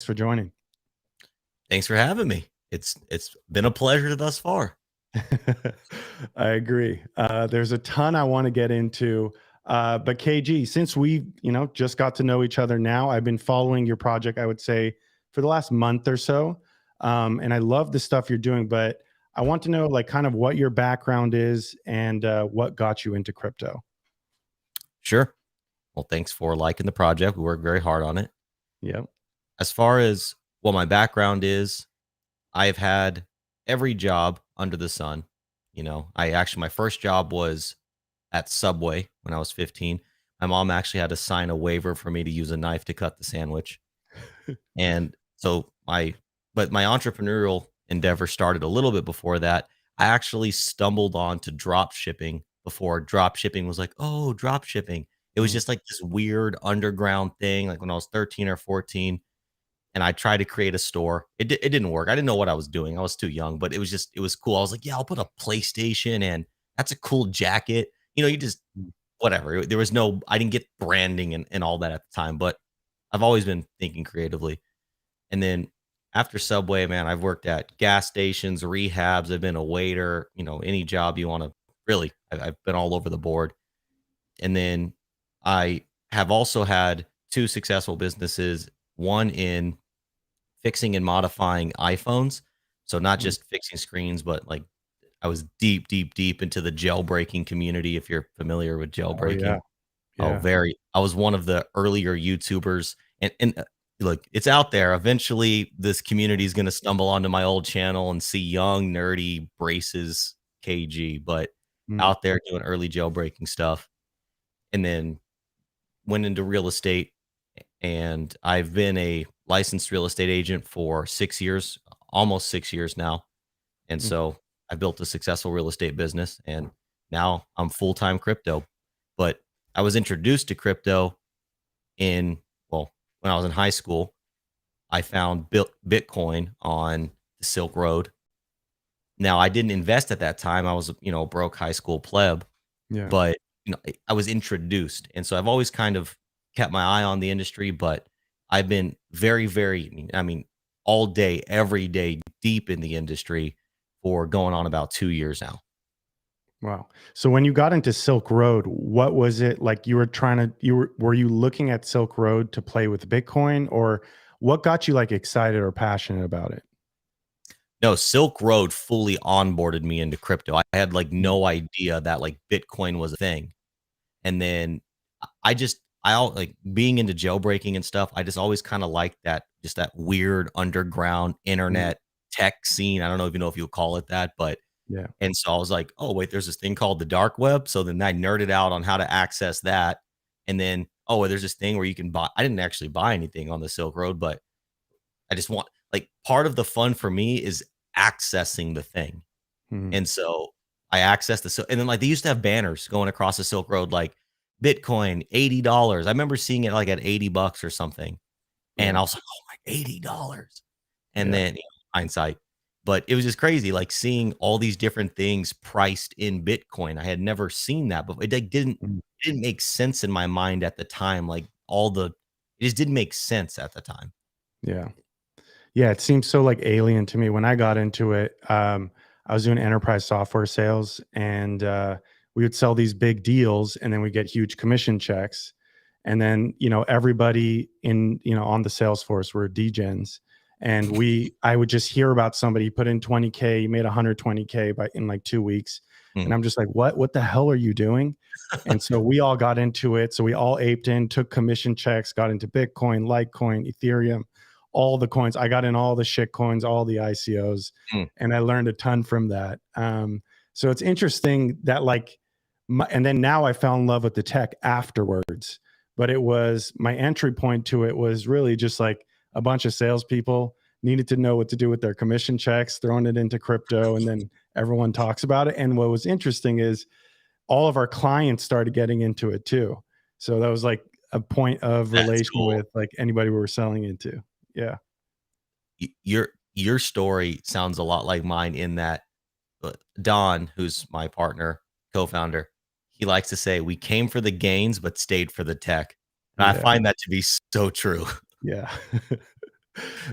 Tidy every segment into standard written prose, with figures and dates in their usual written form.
for joining. Thanks for having me. It's been a pleasure thus far. I agree. There's a ton I want to get into, but KG, since we just got to know each other now, I've been following your project. I would say for the last month or so, and I love the stuff you're doing. But I want to know, like, kind of what your background is and what got you into crypto. Sure. Well, thanks for liking the project. We worked very hard on it. Yep. As far as what my background is, I've had every job under the sun. My first job was at Subway when I was 15. My mom actually had to sign a waiver for me to use a knife to cut the sandwich. And so my entrepreneurial endeavor started a little bit before that. I actually stumbled on to drop shipping before drop shipping was like, oh, drop shipping. It was Mm. just like this weird underground thing, like when I was 13 or 14. And I tried to create a store. It didn't work. I didn't know what I was doing. I was too young, but it was cool. I was like, yeah, I'll put a PlayStation and that's a cool jacket. You just Mm. whatever. There was no, I didn't get branding and all that at the time, but I've always been thinking creatively. And then after Subway, man, I've worked at gas stations, rehabs. I've been a waiter, any job you want to really, I've been all over the board. And then I have also had two successful businesses, one in fixing and modifying iPhones. So not Mm. just fixing screens, but like I was deep, deep, deep into the jailbreaking community. If you're familiar with Oh yeah, jailbreaking, yeah. I was one of the earlier YouTubers, and look, it's out there. Eventually, this community is going to stumble onto my old channel and see young, nerdy braces KG, but Mm. out there doing early jailbreaking stuff, and then went into real estate, and I've been a licensed real estate agent for 6 years, almost 6 years now, and Mm. so I built a successful real estate business, and now I'm full time crypto. But I was introduced to crypto in, well, when I was in high school. I found Bitcoin on the Silk Road. Now, I didn't invest at that time. I was, a broke high school pleb, Yeah. but I was introduced, and so I've always kind of kept my eye on the industry. But I've been very, very, all day, every day, deep in the industry for going on about 2 years now. Wow. So when you got into Silk Road, what was it like you were trying to were you looking at Silk Road to play with Bitcoin, or what got you like excited or passionate about it? No, Silk Road fully onboarded me into crypto. I had like Mm. no idea that like Bitcoin was a thing. And then I all like being into jailbreaking and stuff. I just always kind of liked that, just that weird underground Mm. internet tech scene. I don't know if you know if you'll call it that, but Yeah. and so I was like, oh wait, there's this thing called the dark web. So then I nerded out on how to access that. And then, oh, there's this thing where you can buy. I didn't actually buy anything on the Silk Road, but I just want, like, part of the fun for me is accessing the thing. Mhm. And so I accessed and then like they used to have banners going across the Silk Road, like Bitcoin, $80. I remember seeing it like at $80 or something. And Yeah. I was like, oh my, $80. And Yeah. then hindsight. But it was just crazy, like seeing all these different things priced in Bitcoin. I had never seen that before. Like, Mm. it didn't make sense in my mind at the time. Like it just didn't make sense at the time. Yeah. Yeah, it seems so like alien to me when I got into it. I was doing enterprise software sales, and we would sell these big deals, and then we get huge commission checks. And then everybody in on the sales force were degens, and I would just hear about somebody put in 20K, made 120K by in like 2 weeks, Hmm. and I'm just like, what the hell are you doing? And so we all got into it. So we all aped in, took commission checks, got into Bitcoin, Litecoin, Ethereum, all the coins. I got in all the shit coins, all the ICOs, Hmm. and I learned a ton from that. So it's interesting that and then now I fell in love with the tech afterwards. But it was my entry point to it was really just like a bunch of salespeople needed to know what to do with their commission checks, throwing it into crypto, and then everyone talks about it. And what was interesting is all of our clients started getting into it too. So that was like a point of That's relation cool. with like anybody we were selling into. Yeah. Your story sounds a lot like mine in that Don, who's my partner, co-founder, he likes to say, "We came for the gains, but stayed for the tech." And I Yeah. find that to be so true. Yeah.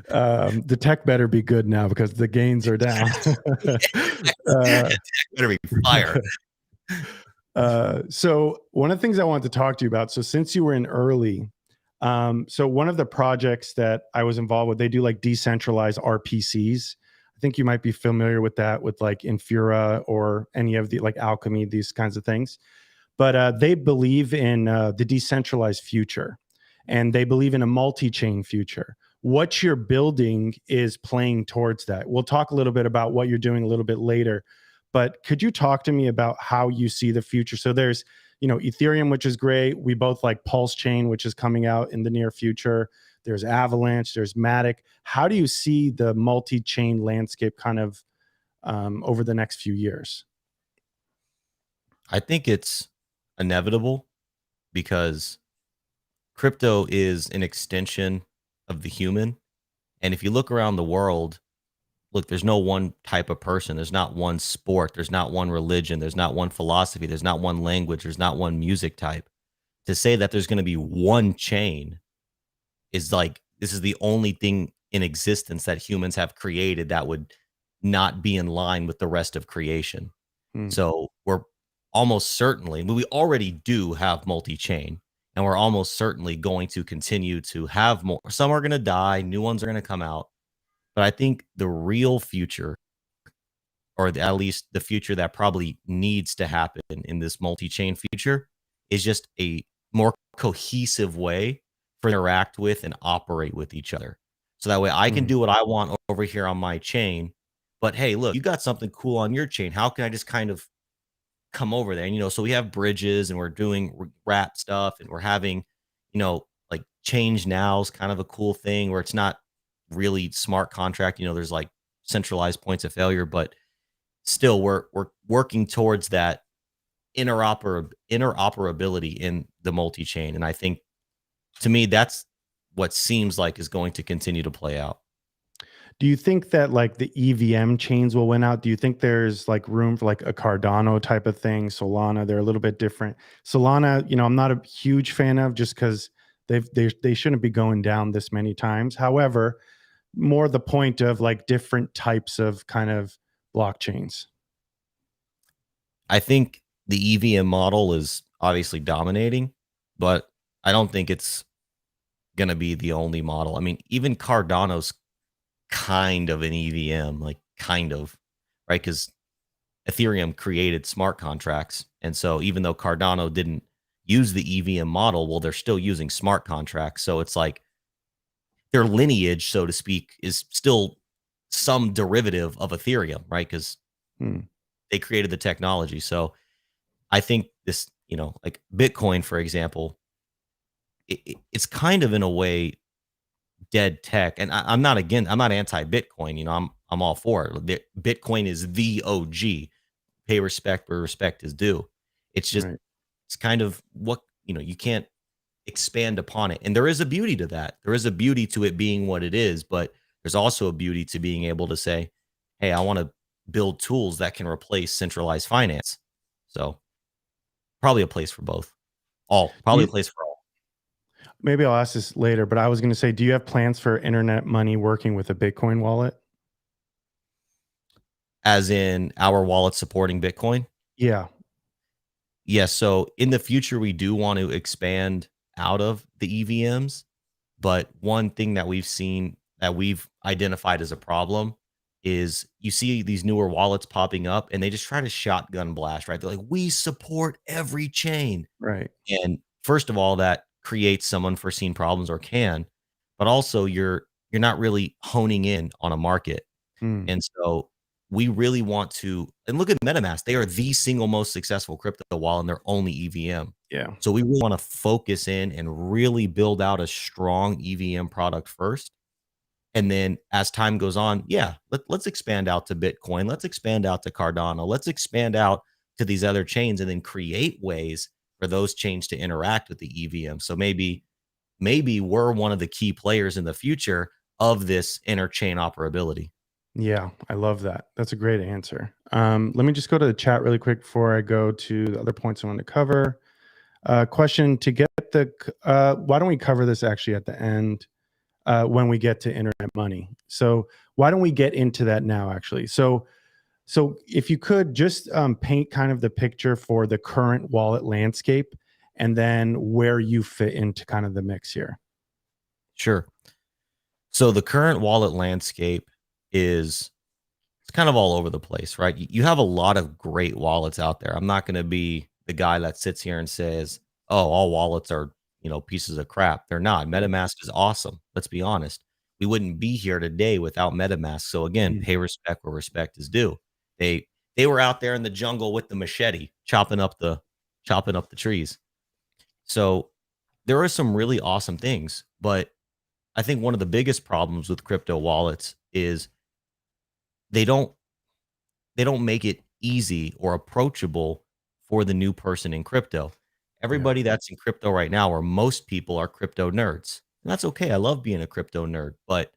The tech better be good now because the gains are down. Better be fire. So one of the things I wanted to talk to you about, so since you were in early, so one of the projects that I was involved with, they do like decentralized RPCs. I think you might be familiar with that, with like Infura or any of the like Alchemy, these kinds of things. But they believe in the decentralized future, and they believe in a multi-chain future. What you're building is playing towards that. We'll talk a little bit about what you're doing a little bit later, but could you talk to me about how you see the future? So there's, Ethereum, which is great. We both like Pulse Chain, which is coming out in the near future. There's Avalanche, there's Matic. How do you see the multi-chain landscape kind of over the next few years? I think it's inevitable because crypto is an extension of the human. And if you look around the world, look, there's no one type of person. There's not one sport. There's not one religion. There's not one philosophy. There's not one language. There's not one music type. To say that there's going to be one chain is like, this is the only thing in existence that humans have created that would not be in line with the rest of creation. Hmm. So we're almost certainly, we already do have multi-chain, and we're almost certainly going to continue to have more. Some are going to die, new ones are going to come out. But I think the real future, or at least the future that probably needs to happen in this multi-chain future, is just a more cohesive way for interact with and operate with each other. So that way I can do what I want over here on my chain. But hey, look, you got something cool on your chain. How can I just kind of come over there? And so we have bridges, and we're doing wrap stuff, and we're having, like change now is kind of a cool thing where it's not really smart contract. There's like centralized points of failure, but still we're working towards that interoperability in the multi-chain. And I think, to me, that's what seems like is going to continue to play out. Do you think that like the EVM chains will win out? Do you think there's like room for like a Cardano type of thing? Solana, they're a little bit different. Solana, I'm not a huge fan of, just because they shouldn't be going down this many times. However, more the point of like different types of kind of blockchains. I think the EVM model is obviously dominating, but I don't think it's going to be the only model. I mean, even Cardano's kind of an EVM, like kind of, right? Because Ethereum created smart contracts. And so even though Cardano didn't use the EVM model, well, they're still using smart contracts. So it's like their lineage, so to speak, is still some derivative of Ethereum, right? Because they created the technology. So I think this, like Bitcoin, for example, it's kind of in a way dead tech. And I'm not anti-Bitcoin. I'm all for it. Bitcoin is the OG. Pay respect where respect is due. It's just, Right. it's kind of what, you can't expand upon it. And there is a beauty to that. There is a beauty to it being what it is, but there's also a beauty to being able to say, hey, I want to build tools that can replace centralized finance. So probably a place for both. Probably a place for all. Maybe I'll ask this later, but I was going to say, do you have plans for internet money working with a Bitcoin wallet? As in our wallet supporting Bitcoin? Yeah. Yes. So in the future, we do want to expand out of the EVMs. But one thing that we've seen, that we've identified as a problem, is you see these newer wallets popping up and they just try to shotgun blast, right? They're like, we support every chain. Right. And first of all, that creates some unforeseen problems, or can, but also you're not really honing in on a market. And so we really want to, and look at MetaMask, they are the single most successful crypto wallet and they're only EVM. Yeah. So we really want to focus in and really build out a strong EVM product first. And then as time goes on, let's expand out to Bitcoin. Let's expand out to Cardano. Let's expand out to these other chains, and then create ways for those chains to interact with the EVM. So maybe we're one of the key players in the future of this interchain operability. Yeah, I love that. That's a great answer. Let me just go to the chat really quick before I go to the other points I want to cover. Question to get the, why don't we cover this actually at the end? when we get to internet money. So why don't we get into that now, actually? So if you could just paint kind of the picture for the current wallet landscape and then where you fit into kind of the mix here. Sure. So the current wallet landscape is it's kind of all over the place, right? You have a lot of great wallets out there. I'm not going to be the guy that sits here and says, "Oh, all wallets are, pieces of crap." They're not. MetaMask is awesome. Let's be honest. We wouldn't be here today without MetaMask. So again, Mm. pay respect where respect is due. They were out there in the jungle with the machete, chopping up the trees. So there are some really awesome things, but I think one of the biggest problems with crypto wallets is they don't they don't make it easy or approachable for the new person in crypto. Yeah. Everybody that's in crypto right now, or most people, are crypto nerds. And that's okay. I love being a crypto nerd, but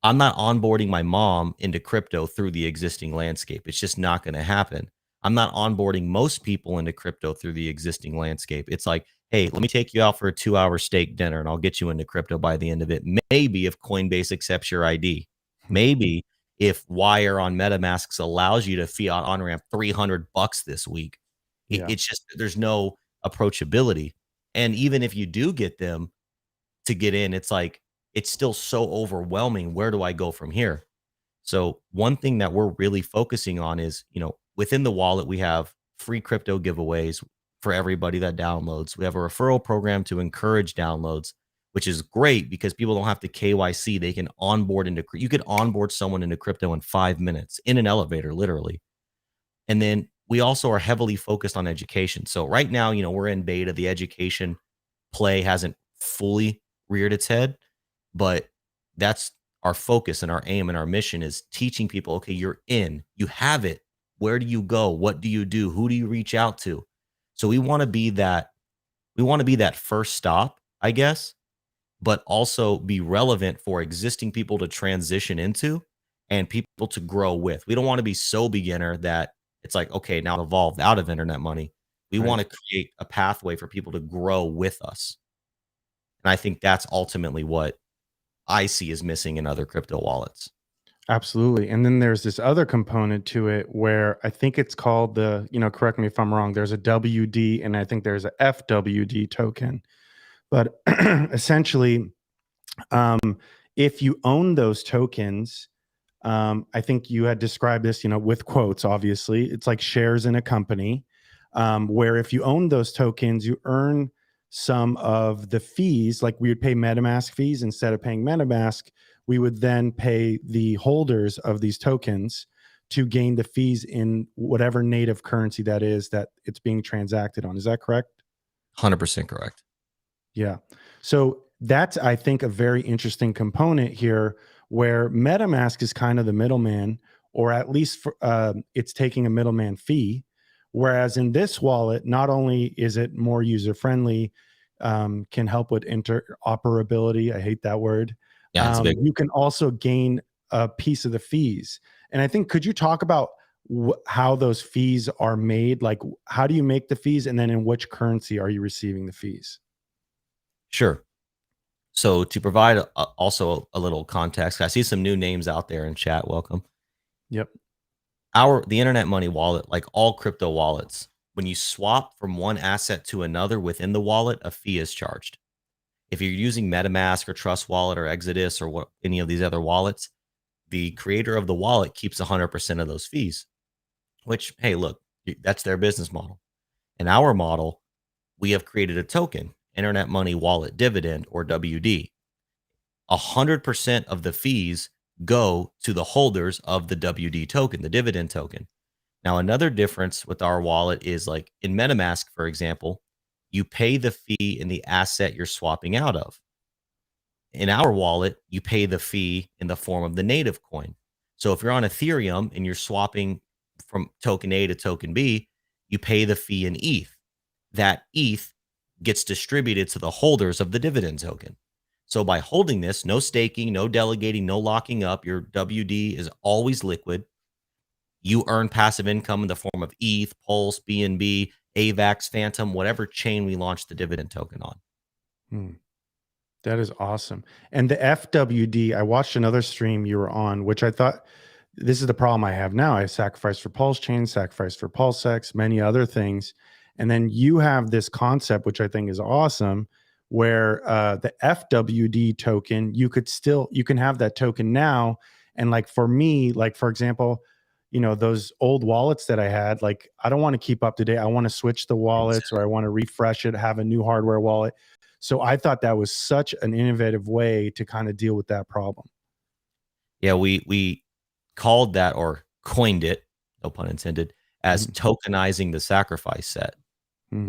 I'm not onboarding my mom into crypto through the existing landscape. It's just not going to happen. I'm not onboarding most people into crypto through the existing landscape. It's like, hey, let me take you out for a 2-hour steak dinner and I'll get you into crypto by the end of it. Maybe if Coinbase accepts your ID, maybe if Wire on MetaMasks allows you to fiat on ramp $300 this week. Yeah. It's just there's no approachability. And even if you do get them to get in, it's like it's still so overwhelming. Where do I go from here? So one thing that we're really focusing on is, within the wallet, we have free crypto giveaways for everybody that downloads. We have a referral program to encourage downloads, which is great because people don't have to KYC. They can onboard you could onboard someone into crypto in 5 minutes in an elevator, literally. And then we also are heavily focused on education. So right now, we're in beta. The education play hasn't fully reared its head, but that's our focus and our aim and our mission is teaching people, okay, you're in, you have it. Where do you go? What do you do? Who do you reach out to? So we want to be that first stop, I guess, but also be relevant for existing people to transition into and people to grow with. We don't want to be so beginner that it's like, okay, now evolved out of internet money. We Right. want to create a pathway for people to grow with us. And I think that's ultimately what I see is missing in other crypto wallets. Absolutely. And then there's this other component to it where I think it's called correct me if I'm wrong, there's a WD and I think there's a FWD token. But essentially, um, if you own those tokens, I think you had described this, with quotes, obviously. It's like shares in a company, where if you own those tokens, you earn some of the fees. Like we would pay MetaMask fees instead of paying MetaMask, we would then pay the holders of these tokens to gain the fees in whatever native currency that is that it's being transacted on. Is that correct? 100% correct. Yeah. So that's, I think, a very interesting component here where MetaMask is kind of the middleman, or at least it's taking a middleman fee. Whereas in this wallet, not only is it more user friendly, can help with interoperability. I hate that word. Yeah, it's a big You can also gain a piece of the fees. And I think, could you talk about how those fees are made? Like, how do you make the fees? And then in which currency are you receiving the fees? Sure. So to provide also a little context, I see some new names out there in chat. Welcome. Yep. The internet money wallet, like all crypto wallets, when you swap from one asset to another within the wallet, a fee is charged. If you're using MetaMask or Trust Wallet or Exodus or any of these other wallets, the creator of the wallet keeps 100% of those fees, which, hey, look, that's their business model. In our model, we have created a token, Internet Money Wallet Dividend, or WD. 100% of the fees go to the holders of the WD token, the dividend token. Now, another difference with our wallet is like in MetaMask, for example, you pay the fee in the asset you're swapping out of. In our wallet, you pay the fee in the form of the native coin. So if you're on Ethereum and you're swapping from token A to token B, you pay the fee in ETH. That ETH gets distributed to the holders of the dividend token. So by holding this, no staking, no delegating, no locking up, your WD is always liquid. You earn passive income in the form of ETH, Pulse, BNB, AVAX, Phantom, whatever chain we launch the dividend token on. Hmm. That is awesome. And the FWD, I watched another stream you were on, which I thought this is the problem I have now. I sacrificed for Pulse Chain, sacrificed for PulseX, many other things. And then you have this concept, which I think is awesome, where the FWD token, you can have that token now. And like for me, like for example, those old wallets that I had, like I don't want to keep up to date. I want to switch the wallets or I want to refresh it, have a new hardware wallet. So I thought that was such an innovative way to kind of deal with that problem. Yeah, we called that, or coined it, no pun intended, as tokenizing the sacrifice set.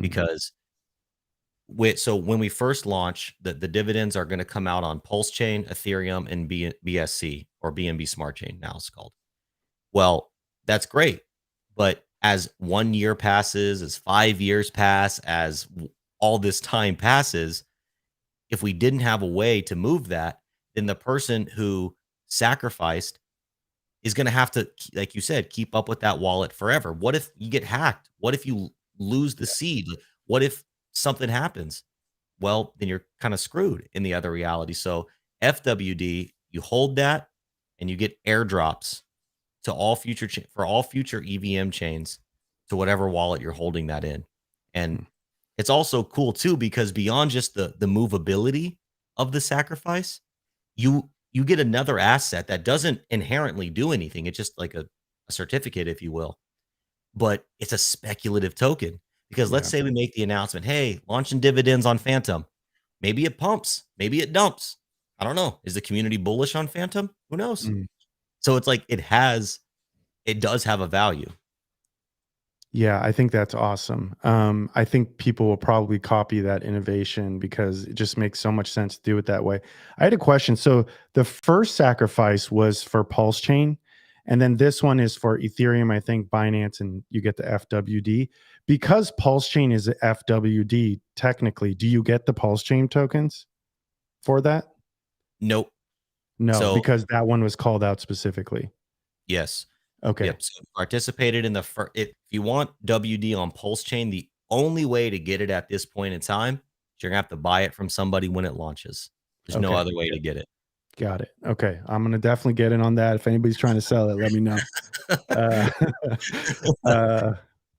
Because so when we first launch, the dividends are going to come out on Pulse Chain, Ethereum, and BSC, or BNB Smart Chain, now it's called. Well, that's great. But as 1 year passes, as 5 years pass, as all this time passes, if we didn't have a way to move that, then the person who sacrificed is going to have to, like you said, keep up with that wallet forever. What if you get hacked? What if you lose the seed? What if something happens? Well, then you're kind of screwed in the other reality. So FWD, you hold that and you get airdrops to all future for all future EVM chains to whatever wallet you're holding that in. And it's also cool too, because beyond just the movability of the sacrifice, you get another asset that doesn't inherently do anything. It's just like a certificate, if you will, but it's a speculative token. Because let's say we make the announcement, hey, launching dividends on Phantom. Maybe it pumps, maybe it dumps. I don't know. Is the community bullish on Phantom? Who knows? So it's like it does have a value. Yeah, I think that's awesome. I think people will probably copy that innovation because it just makes so much sense to do it that way. I had a question. So the first sacrifice was for Pulse Chain, and then this one is for Ethereum, I think, Binance, and you get the FWD. Because Pulse Chain is a FWD, technically, do you get the Pulse Chain tokens for that? Nope. No, because that one was called out specifically. Yes. Okay. Yep. So participated in the first. If you want WD on Pulse Chain, the only way to get it at this point in time is you're gonna have to buy it from somebody when it launches. There's no other way to get it. Got it. Okay, I'm gonna definitely get in on that. If anybody's trying to sell it, let me know.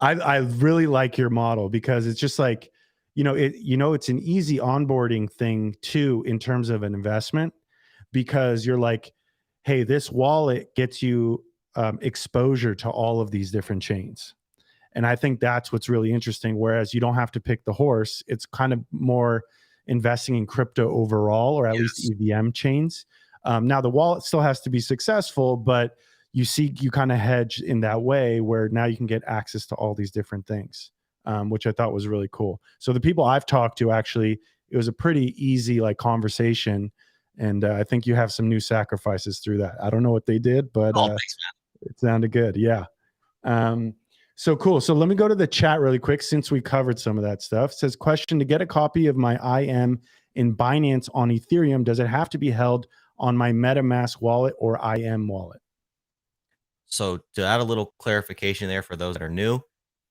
I really like your model because it's just like, it's an easy onboarding thing too in terms of an investment, because you're like, hey, this wallet gets you exposure to all of these different chains. And I think that's what's really interesting. Whereas you don't have to pick the horse, it's kind of more investing in crypto overall, or at least EVM chains. Now the wallet still has to be successful, but you kind of hedge in that way where now you can get access to all these different things, which I thought was really cool. So the people I've talked to, actually, it was a pretty easy like conversation. And I think you have some new sacrifices through that. I don't know what they did, but Thanks, it sounded good. Yeah. So cool. So let me go to the chat really quick since we covered some of that stuff. It says, question: to get a copy of my IM in Binance on Ethereum, does it have to be held on my MetaMask wallet or IM wallet? So to add a little clarification there for those that are new,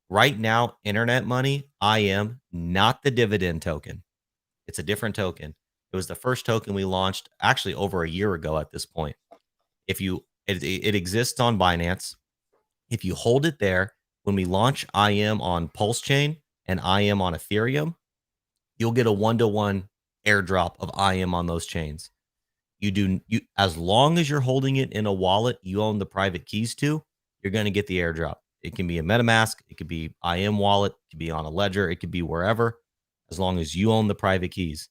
right now, Internet Money, IM, not the dividend token. It's a different token. It was the first token we launched actually over a year ago at this point. It exists on Binance. If you hold it there, when we launch IM on Pulse Chain and IM on Ethereum, you'll get a 1-to-1 airdrop of IM on those chains. As long as you're holding it in a wallet you own the private keys to, you're going to get the airdrop. It can be a MetaMask, it could be IM wallet, it could be on a ledger, it could be wherever, as long as you own the private keys.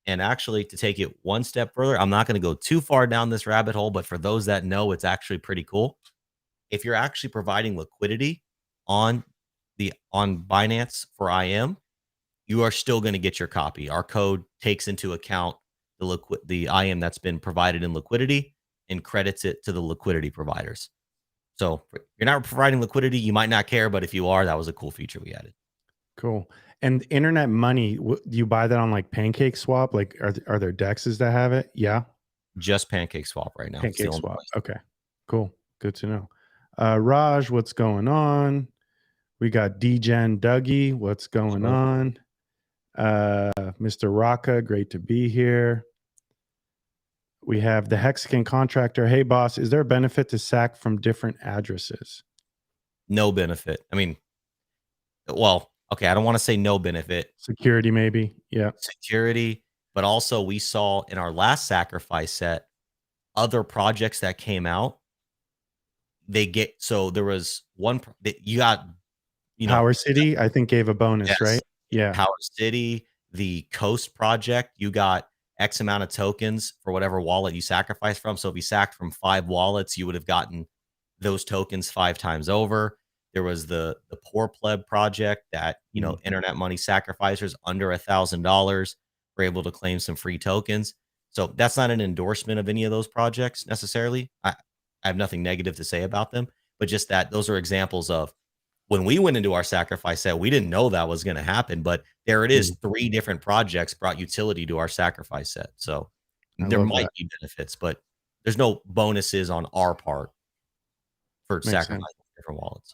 And actually, to take it one step further, I'm not going to go too far down this rabbit hole, but for those that know, it's actually pretty cool. If you're actually providing liquidity on Binance for IM, you are still going to get your copy. Our code takes into account the IM that's been provided in liquidity and credits it to the liquidity providers. So if you're not providing liquidity, you might not care, but if you are, that was a cool feature we added. Cool. And Internet Money, do you buy that on like Pancake Swap? Like, are there DEXs that have it? Yeah. Just Pancake Swap right now. Pancake Swap. Okay. Cool. Good to know. Raj, what's going on? We got DGen Dougie. What's going on? Mr. Rocca, great to be here. We have the Hexagon contractor. Hey, boss, is there a benefit to SAC from different addresses? No benefit. I mean, well, okay, I don't want to say no benefit. Security, maybe. Yeah. Security, but also we saw in our last sacrifice set other projects that came out. So there was one that you got, Power City, I think, gave a bonus, yes, right? Yeah. Power City, the Coast project, you got X amount of tokens for whatever wallet you sacrificed from. So if you sacked from 5 wallets, you would have gotten those tokens 5 times over. There was the Poor Pleb project that, internet money sacrificers under $1,000 were able to claim some free tokens. So that's not an endorsement of any of those projects necessarily. I have nothing negative to say about them, but just that those are examples of when we went into our sacrifice set, we didn't know that was going to happen, but there it is. 3 different projects brought utility to our sacrifice set. So I there love might that. be benefits, but there's no bonuses on our part for Makes sense. sacrificing different wallets.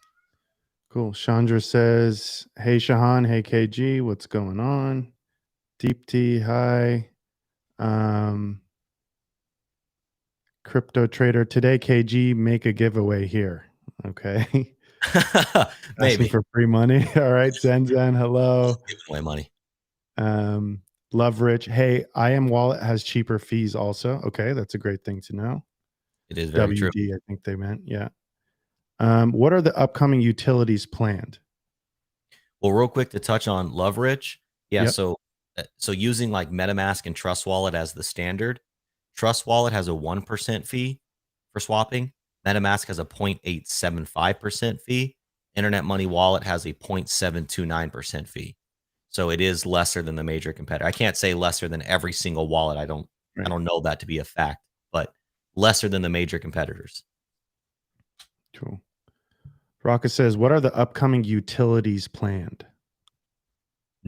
Cool. Chandra says, hey, Shahan. Hey, KG. What's going on? Deep T. Hi. Crypto trader. Today, KG, make a giveaway here. Okay. Asking Maybe. for free money. All right. Zen Zen. Hello. Giving away money. Love Rich. Hey, IM Wallet has cheaper fees also. Okay. That's a great thing to know. It is very true. WD, I think they meant. Yeah. What are the upcoming utilities planned? Well, real quick to touch on Love Rich. Yeah. Yep. So using like MetaMask and Trust Wallet as the standard, Trust Wallet has a 1% fee for swapping. MetaMask has a 0.875% fee. Internet Money Wallet has a 0.729% fee. So it is lesser than the major competitor. I can't say lesser than every single wallet. I don't know that to be a fact, but lesser than the major competitors. Cool. Rocca says, what are the upcoming utilities planned?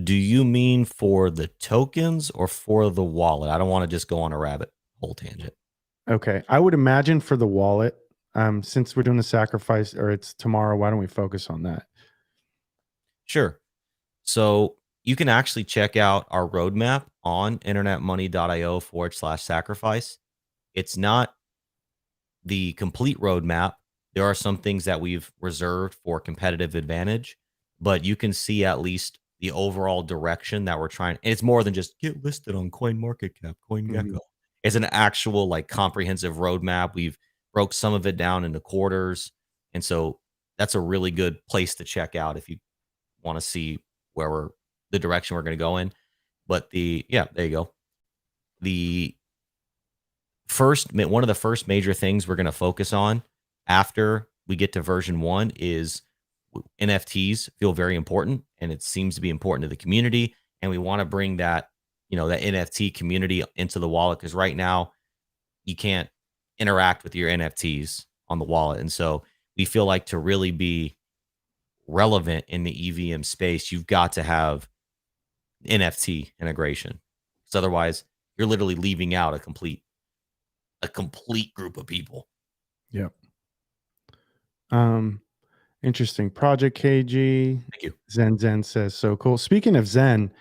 Do you mean for the tokens or for the wallet? I don't want to just go on a rabbit hole tangent. Okay. I would imagine for the wallet, since we're doing the sacrifice or it's tomorrow, why don't we focus on that? Sure. So you can actually check out our roadmap on internetmoney.io/sacrifice. It's not the complete roadmap. There are some things that we've reserved for competitive advantage, but you can see at least the overall direction that we're trying. And it's more than just get listed on CoinMarketCap, CoinGecko. It's an actual like comprehensive roadmap. We've broke some of it down into quarters. And so that's a really good place to check out if you want to see where the direction we're going to go in. But there you go. One of the first major things we're going to focus on after we get to version 1 is NFTs feel very important, and it seems to be important to the community. And we want to bring that, that NFT community into the wallet, because right now you can't interact with your NFTs on the wallet. And so we feel like to really be relevant in the EVM space, you've got to have NFT integration. Because otherwise you're literally leaving out a complete group of people. Yep. Interesting project, KG. Thank you. Zen says, so cool. Speaking of Zen,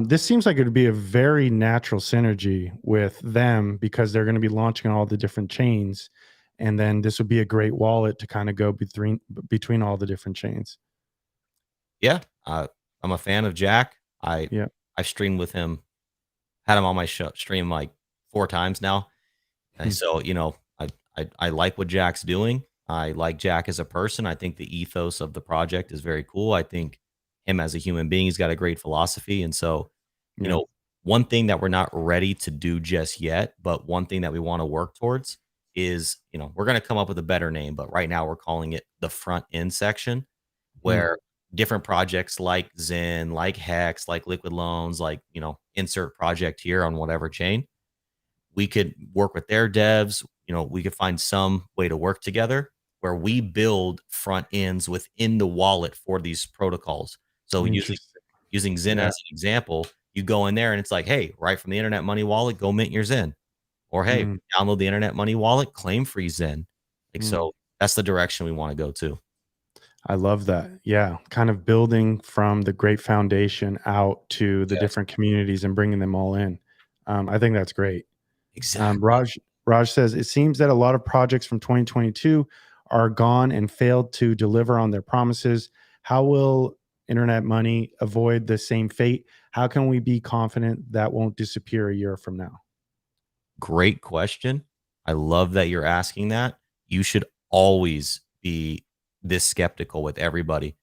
this seems like it would be a very natural synergy with them because they're going to be launching all the different chains. And then this would be a great wallet to kind of go between all the different chains. Yeah. I'm a fan of Jack. I've streamed with him, had him on my stream like 4 times now. And so, I like what Jack's doing. I like Jack as a person. I think the ethos of the project is very cool. I think him as a human being, he's got a great philosophy. And so, one thing that we're not ready to do just yet, but one thing that we want to work towards is, we're going to come up with a better name, but right now we're calling it the front end section, where different projects like Zen, like Hex, like Liquid Loans, like, insert project here on whatever chain, we could work with their devs. We could find some way to work together where we build front ends within the wallet for these protocols. So using Zen as an example, you go in there and it's like, hey, right from the Internet Money wallet, go mint your Zen. Or hey, download the Internet Money wallet, claim free Zen. So that's the direction we want to go to. I love that. Yeah, kind of building from the great foundation out to the Yes, different communities and bringing them all in. I think that's great. exactly. Raj says it seems that a lot of projects from 2022 are gone and failed to deliver on their promises. How will internet money avoid the same fate? How can we be confident that won't disappear a year from now? Great question. I love that you're asking that. You should always be this skeptical with everybody.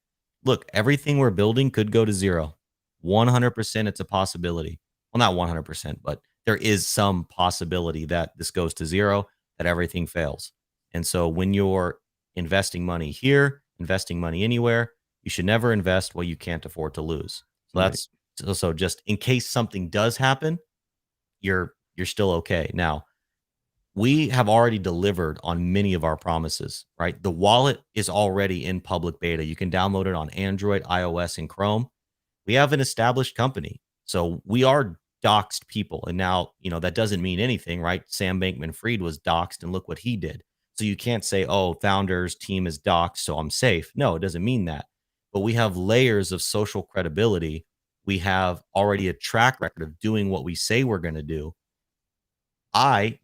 Look, everything we're building could go to zero. 100% it's a possibility. Well, not 100%, but there is some possibility that this goes to zero, that everything fails. And so when you're investing money here, investing money anywhere, you should never invest what you can't afford to lose. So Right. that's so just in case something does happen, you're still okay. Now, we have already delivered on many of our promises, right? The wallet is already in public beta. You can download it on Android, iOS, and Chrome. We have an established company. So we are doxed people. And now, that doesn't mean anything, right? Sam Bankman Fried was doxed and look what he did. So you can't say, oh, founders team is doxed, so I'm safe. No, it doesn't mean that. But we have layers of social credibility. We have already a track record of doing what we say we're going to do.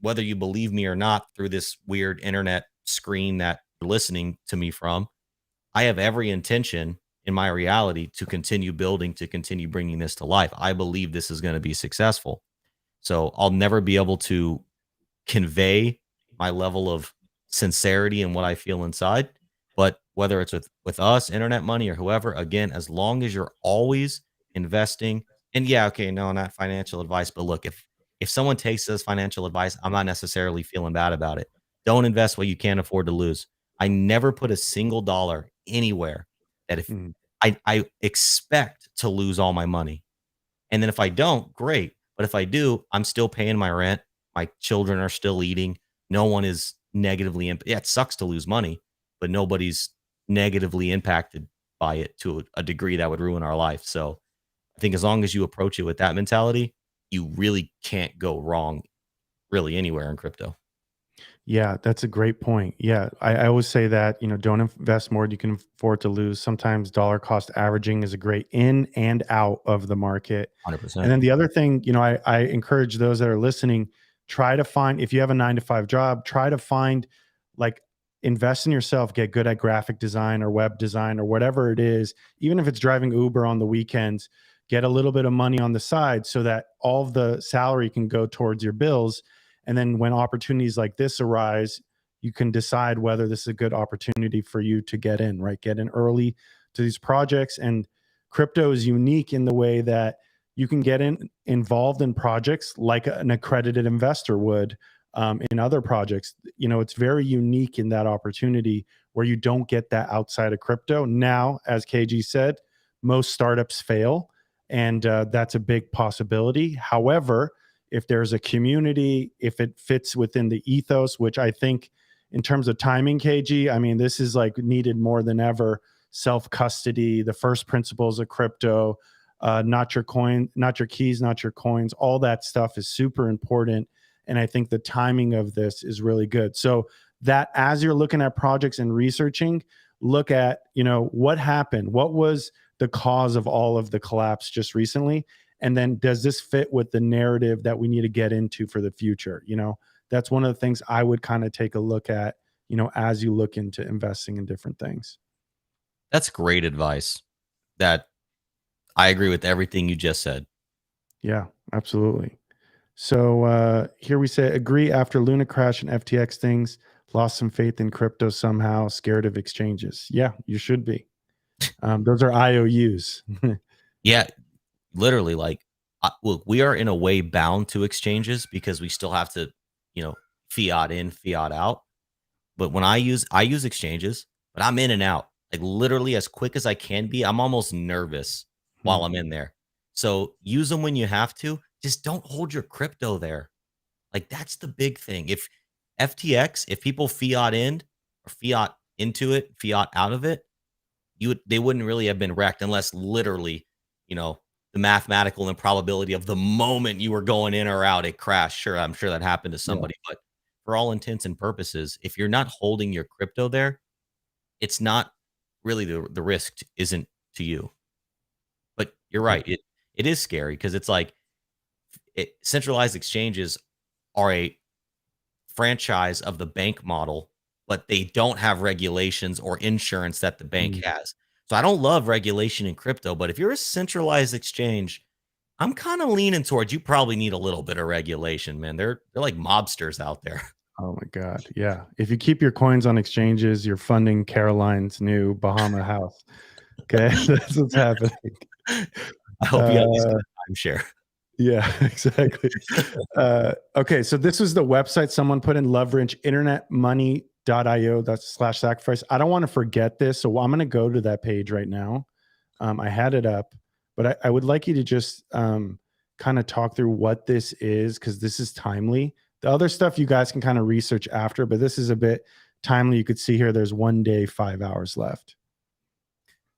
Whether you believe me or not, through this weird internet screen that you're listening to me from, I have every intention in my reality to continue building, to continue bringing this to life. I believe this is going to be successful. So I'll never be able to convey my level of sincerity and what I feel inside. But whether it's with us, internet money, or whoever, again, as long as you're always investing, and yeah, okay, no, not financial advice, but look, if someone takes this financial advice, I'm not necessarily feeling bad about it. Don't invest what you can't afford to lose. I never put a single dollar anywhere that if Mhm. I expect to lose all my money. And then if I don't, great. But if I do, I'm still paying my rent. My children are still eating. No one is negatively yeah, it sucks to lose money, but nobody's negatively impacted by it to a degree that would ruin our life. So I think as long as you approach it with that mentality, you really can't go wrong really anywhere in crypto. Yeah, that's a great point. Yeah, I always say that, don't invest more than you can afford to lose. Sometimes dollar cost averaging is a great in and out of the market. And 100%. then the other thing, I encourage those that are listening, try to find, if you have a 9 to 5 job, try to find, like, invest in yourself, get good at graphic design or web design or whatever it is, even if it's driving Uber on the weekends, get a little bit of money on the side so that all of the salary can go towards your bills. And then when opportunities like this arise, you can decide whether this is a good opportunity for you to get in, right? Get in early to these projects. And crypto is unique in the way that you can get involved in projects like an accredited investor would, in other projects. It's very unique in that opportunity where you don't get that outside of crypto. Now, as KG said, most startups fail, and that's a big possibility. However, if there's a community, if it fits within the ethos, which I think in terms of timing, KG, I mean, this is like needed more than ever. Self custody, the first principles of crypto, not your coin, not your keys, not your coins, all that stuff is super important. And I think the timing of this is really good. So that as you're looking at projects and researching, look at, what happened? What was the cause of all of the collapse just recently? And then does this fit with the narrative that we need to get into for the future? That's one of the things I would kind of take a look at, as you look into investing in different things. That's great advice. That I agree with everything you just said. Yeah, absolutely. So here we say agree after Luna crash and FTX things, lost some faith in crypto somehow, scared of exchanges. Yeah, you should be. Those are IOUs. Yeah, literally, like, look, we are in a way bound to exchanges because we still have to, you know, fiat in, fiat out. But when I use exchanges, but I'm in and out, like literally as quick as I can be. I'm almost nervous while Hmm. I'm in there. So use them when you have to. Just don't hold your crypto there. Like that's the big thing. If FTX, if people fiat in or fiat into it, fiat out of it, they wouldn't really have been wrecked unless literally, you know, the mathematical improbability of the moment you were going in or out, it crashed. Sure, I'm sure that happened to Yeah. somebody, but for all intents and purposes, if you're not holding your crypto there, it's not really the risk isn't to you. But you're right. It is scary because it's like centralized exchanges are a franchise of the bank model, but they don't have regulations or insurance that the bank Mm. has. So I don't love regulation in crypto, but if you're a centralized exchange, I'm kind of leaning towards you probably need a little bit of regulation, man. They're like mobsters out there. Oh my God. Yeah. If you keep your coins on exchanges, you're funding Caroline's new Bahama house. Okay. That's what's happening. I hope you at least get a timeshare. Yeah, exactly. Okay. So this was the website someone put in leverage internetmoney.io. That's /sacrifice. I don't want to forget this. So I'm going to go to that page right now. I had it up, but I would like you to just kind of talk through what this is, because this is timely. The other stuff you guys can kind of research after, but this is a bit timely. You could see here there's 1 day, 5 hours left.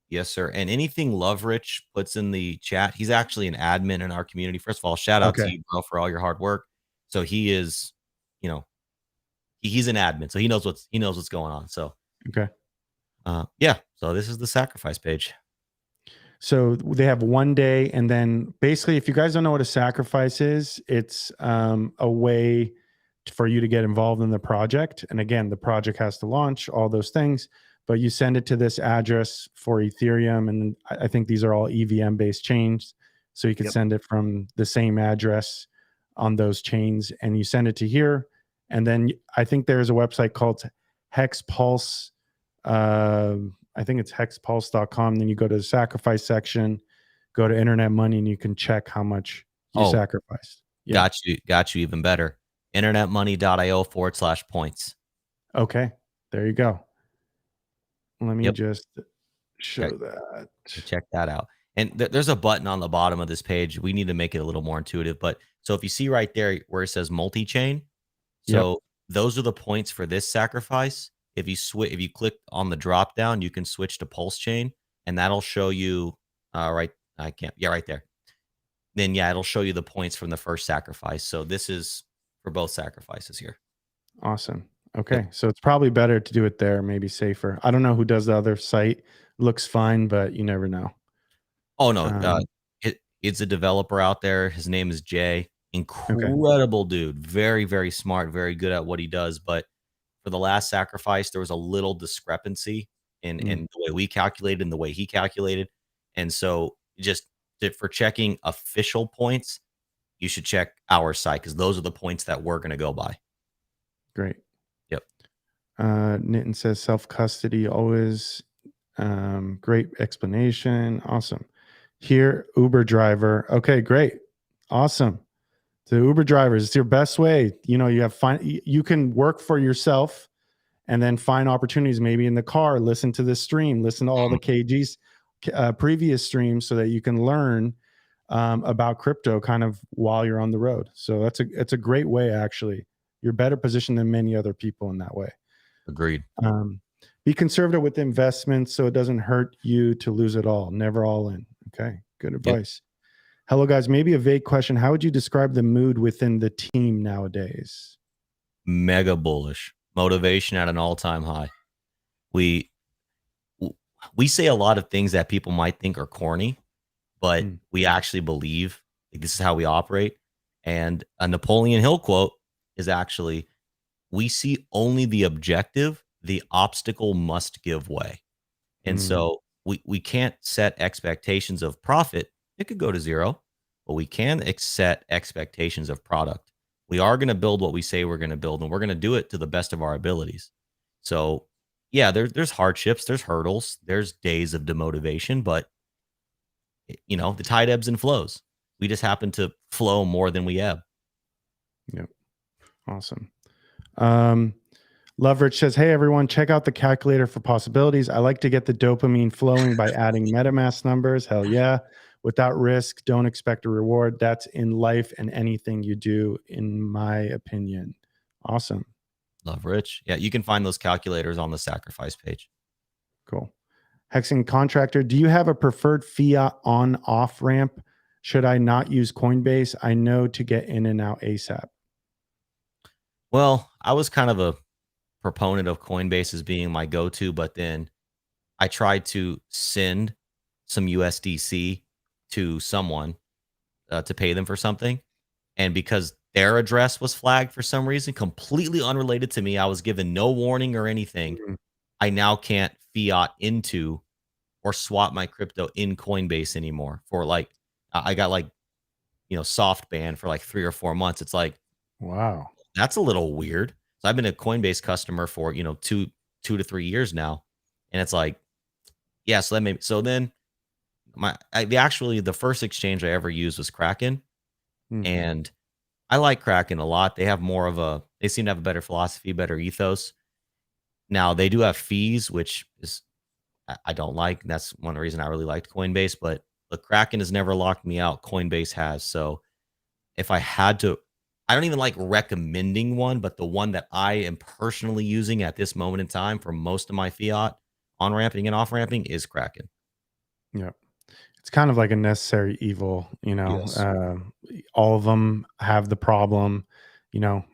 Yes, sir. And anything Love Rich puts in the chat, he's actually an admin in our community. First of all, shout out to you, bro, for all your hard work. So he is, you know, he's an admin, so he knows what's going on. So okay. Yeah. So this is the sacrifice page. So they have 1 day, and then basically, if you guys don't know what a sacrifice is, it's a way for you to get involved in the project. And again, the project has to launch, all those things, but you send it to this address for Ethereum, and I think these are all EVM based chains. So you can send it from the same address on those chains, and you send it to here. And then I think there's a website called Hex Pulse. I think it's hexpulse.com. Then you go to the sacrifice section, go to Internet Money, and you can check how much you sacrificed. Yeah. Got you even better. internetmoney.io/points. Okay. There you go. Let me just show that. Check that out. And there's a button on the bottom of this page. We need to make it a little more intuitive. But so if you see right there where it says multi-chain, so those are the points for this sacrifice. If you click on the drop down, you can switch to Pulse Chain, and that'll show you right there. Then it'll show you the points from the first sacrifice. So this is for both sacrifices here. Awesome. Okay. So it's probably better to do it there, maybe safer. I don't know who does the other site. Looks fine, but you never know. Oh no. It's a developer out there. His name is Jay. Incredible dude. Very, very smart, very good at what he does. But for the last sacrifice, there was a little discrepancy in the way we calculated and the way he calculated. And so just for checking official points, you should check our site, because those are the points that we're going to go by. Great. Yep. Nitin says self-custody always. Great explanation. Awesome. Here, Uber driver. Okay, great. Awesome. The Uber drivers, it's your best way. You know, you can work for yourself and then find opportunities, maybe in the car, listen to this stream, listen to all the KG's previous streams, so that you can learn about crypto kind of while you're on the road. So it's a great way, actually. You're better positioned than many other people in that way. Agreed. Be conservative with investments so it doesn't hurt you to lose it all. Never all in. Okay, good advice. Hello, guys. Maybe a vague question. How would you describe the mood within the team nowadays? Mega bullish. Motivation at an all-time high. We say a lot of things that people might think are corny, but we actually believe this is how we operate. And a Napoleon Hill quote is actually, we see only the objective, the obstacle must give way. And so we can't set expectations of profit. It could go to zero, but we can set expectations of product. We are going to build what we say we're going to build, and we're going to do it to the best of our abilities. So yeah, there's hardships, there's hurdles, there's days of demotivation, but you know, the tide ebbs and flows. We just happen to flow more than we ebb. Yep. Awesome. Loveridge says, hey, everyone, check out the calculator for possibilities. I like to get the dopamine flowing by adding MetaMask numbers. Hell yeah. Without risk, don't expect a reward. That's in life and anything you do, in my opinion. Awesome. Loveridge. Yeah, you can find those calculators on the sacrifice page. Cool. Hexing Contractor, do you have a preferred fiat on-off ramp? Should I not use Coinbase? I know to get in and out ASAP. Well, I was kind of a proponent of Coinbase as being my go-to, but then I tried to send some USDC to someone to pay them for something. And because their address was flagged for some reason, completely unrelated to me, I was given no warning or anything. Mhm. I now can't fiat into or swap my crypto in Coinbase anymore for like, I got like, soft ban for like 3 or 4 months. It's like, Wow. that's a little weird. So I've been a Coinbase customer for, 2 to 3 years now. And it's like, yeah, so then the first exchange I ever used was Kraken. Mm. And I like Kraken a lot. They seem to have a better philosophy, better ethos. Now they do have fees, which is I don't like. That's one reason I really liked Coinbase, but the Kraken has never locked me out. Coinbase has. So if I had to, I don't even like recommending one, but the one that I am personally using at this moment in time for most of my fiat on ramping and off ramping is Kraken. Yeah. It's kind of like a necessary evil, Yes. all of them have the problem,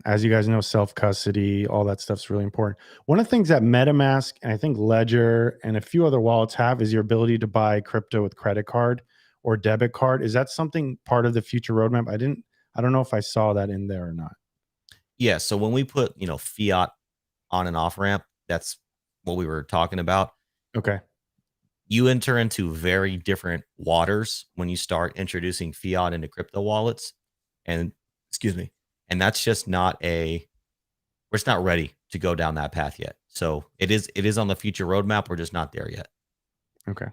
as you guys know, self custody, all that stuff's really important. One of the things that MetaMask and I think Ledger and a few other wallets have is your ability to buy crypto with credit card or debit card. Is that something part of the future roadmap? I don't know if I saw that in there or not. Yeah. So when we put, fiat on and off ramp, that's what we were talking about. Okay. You enter into very different waters when you start introducing fiat into crypto wallets. And excuse me. And that's just we're just not ready to go down that path yet. So it is on the future roadmap. We're just not there yet. Okay.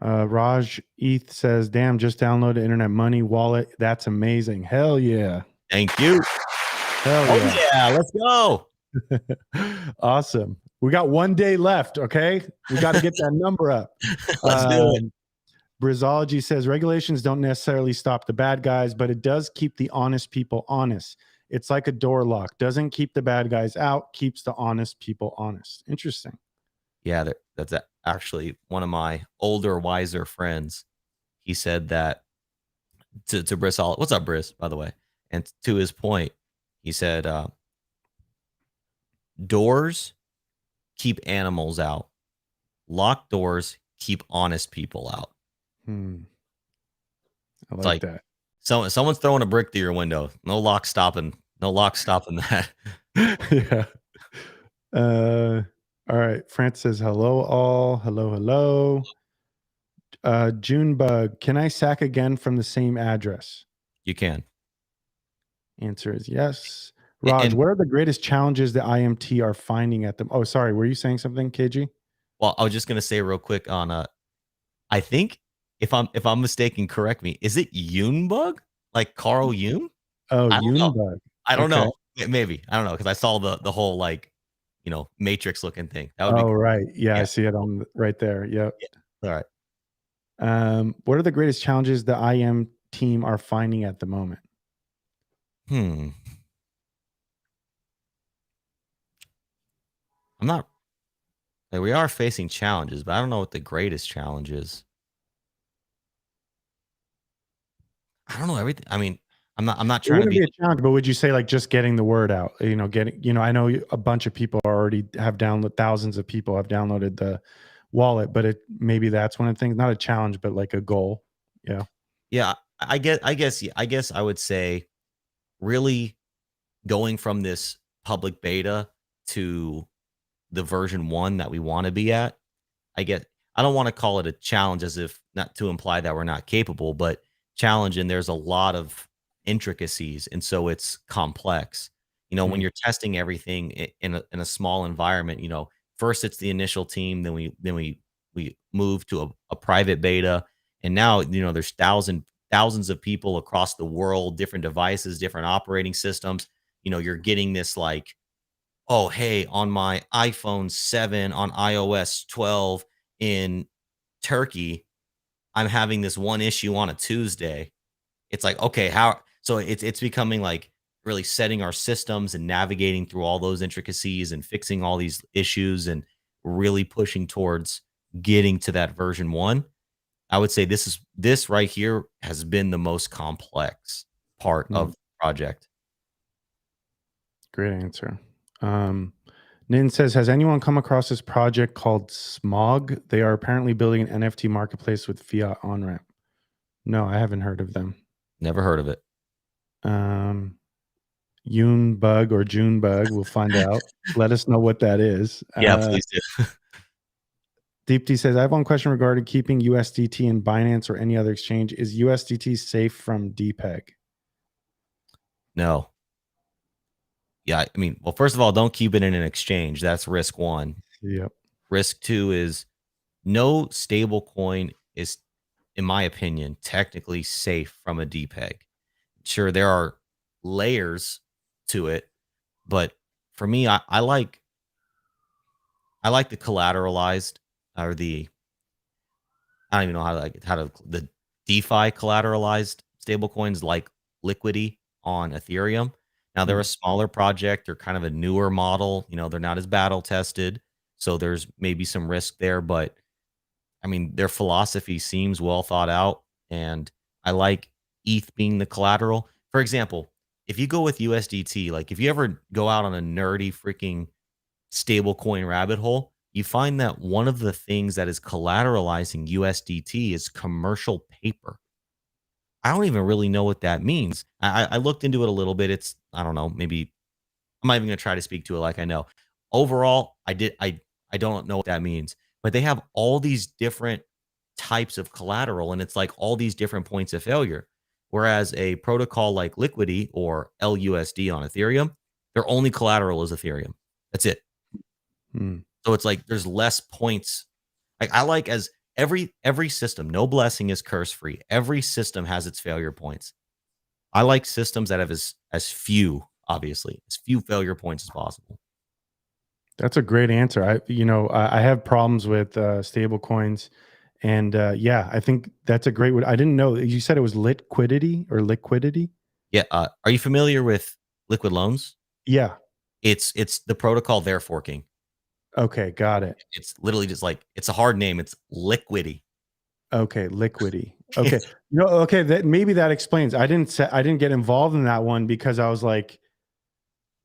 Raj ETH says, damn, just downloaded Internet Money wallet. That's amazing. Hell yeah. Thank you. Hell Oh yeah. yeah, let's go. Awesome. We got 1 day left. Okay. We got to get that number up. Let's do it. Brizology says regulations don't necessarily stop the bad guys, but it does keep the honest people honest. It's like a door lock. Doesn't keep the bad guys out, keeps the honest people honest. Interesting. Yeah, that's actually one of my older, wiser friends. He said that to Briss. What's up, Briss? By the way, and to his point, he said, "Doors keep animals out. Locked doors keep honest people out." I It's like like that. someone's throwing a brick through your window. No lock stopping. No lock stopping that. Yeah. All right. France says hello all. Hello, hello. Junebug, can I sack again from the same address? You can. Answer is yes. Raj, And what are the greatest challenges the IMT are finding at them? Oh, sorry. Were you saying something, KG? well, I was just gonna say real quick on I think if I'm mistaken, correct me. Is it Yoonbug? Like Carl Yoon? Oh, I don't know. Junebug. I don't Okay. know. Maybe. I don't know because I saw the whole like, matrix looking thing. That would be Oh, cool. right. Yeah, I Yeah. see it on right there. Yep. Yeah. All right. What are the greatest challenges the IM team are finding at the moment? Hmm. I'm not like we are facing challenges, but I don't know what the greatest challenge is. I don't know everything. I mean, I'm not It trying to wouldn't be be a challenge, but would you say like just getting the word out? I know a bunch of people already have downloaded, thousands of people have downloaded the wallet, but maybe that's one of the things, not a challenge, but like a goal. Yeah. yeah, I guess I would say really going from this public beta to the version 1 that we want to be at. I don't want to call it a challenge as if not to imply that we're not capable, but challenge and there's a lot of intricacies and so it's complex. When Mm, you're testing everything in a small environment, first it's the initial team, then we move to a private beta, and now there's thousands of people across the world, different devices, different operating systems. You're getting this like, oh, hey, on my iPhone 7 on iOS 12 in Turkey, I'm having this one issue on a Tuesday. It's like, okay, how so it's becoming like really setting our systems and navigating through all those intricacies and fixing all these issues and really pushing towards getting to that version 1. I would say this right here has been the most complex part of mm, the project. great answer. Um, Nin says, has anyone come across this project called Smog? They are apparently building an NFT marketplace with fiat on-ramp. No, I haven't heard of them. Never heard of it. Yoon Bug or June Bug, we'll find out. Let us know what that is. Yeah, please do. Deepti says, I have one question regarding keeping USDT in Binance or any other exchange. Is USDT safe from DPEG? No. Yeah, I mean, well, first of all, don't keep it in an exchange. That's risk one. Yep. Risk two is no stable coin is, in my opinion, technically safe from a DPEG. Sure, there are layers to it, but for me, I like the collateralized or I don't even know how to the DeFi collateralized stablecoins like Liquidity on Ethereum. Now they're a smaller project. They're kind of a newer model. They're not as battle tested, so there's maybe some risk there. But I mean, their philosophy seems well thought out, and I like ETH being the collateral. For example, if you go with USDT, like if you ever go out on a nerdy freaking stablecoin rabbit hole, you find that one of the things that is collateralizing USDT is commercial paper. I don't even really know what that means. I looked into it a little bit. I don't know, maybe I'm not even going to try to speak to it like I know. Overall, I don't know what that means, but they have all these different types of collateral, and it's like all these different points of failure. Whereas a protocol like Liquidity or LUSD on Ethereum, their only collateral is Ethereum. That's it. So it's like there's less points. Like I like as every system, no blessing is curse free. Every system has its failure points. I like systems that have as few, obviously, as few failure points as possible. That's a great answer. I have problems with stable coins, and yeah, I think that's a great one. I didn't know you said it was liquidity or liquidity. Yeah. Are you familiar with liquid loans? Yeah. It's the protocol they're forking. Okay, got it. It's literally just like it's a hard name. It's Liquidity. Okay, Liquidity. Okay, okay. Maybe that explains. I didn't get involved in that one because I was like,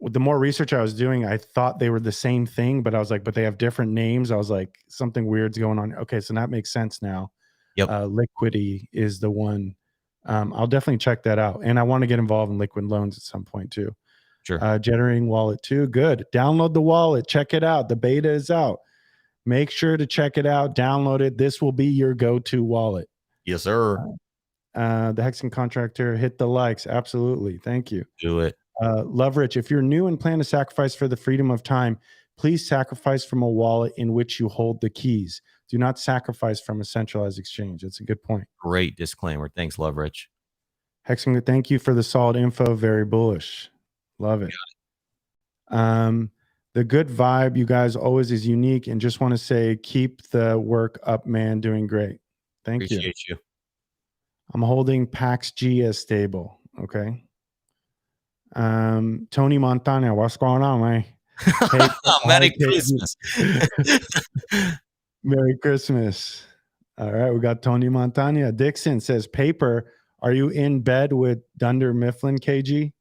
the more research I was doing, I thought they were the same thing, but I was like, but they have different names. I was like, something weird's going on. Okay, so that makes sense now. Yep. Liquidity is the one. I'll definitely check that out, and I want to get involved in liquid loans at some point too. Sure. Generating wallet too. Good. Download the wallet. Check it out. The beta is out. Make sure to check it out. Download it. This will be your go-to wallet. Yes, sir. The Hexen Contractor, hit the likes. Absolutely. Thank you. Do it. Love Rich, if you're new and plan to sacrifice for the freedom of time, please sacrifice from a wallet in which you hold the keys. Do not sacrifice from a centralized exchange. That's a good point. Great disclaimer. Thanks, Love Rich. Hexen, thank you for the solid info. Very bullish. Love it. The good vibe, you guys, always is unique, and just want to say, keep the work up, man. Doing great. Thank you. Appreciate you. I'm holding Pax G as stable. Okay. Tony Montana, what's going on, man? Hey, Merry Christmas. Merry Christmas. All right, we got Tony Montana. Dixon says, Paper, are you in bed with Dunder Mifflin, KG?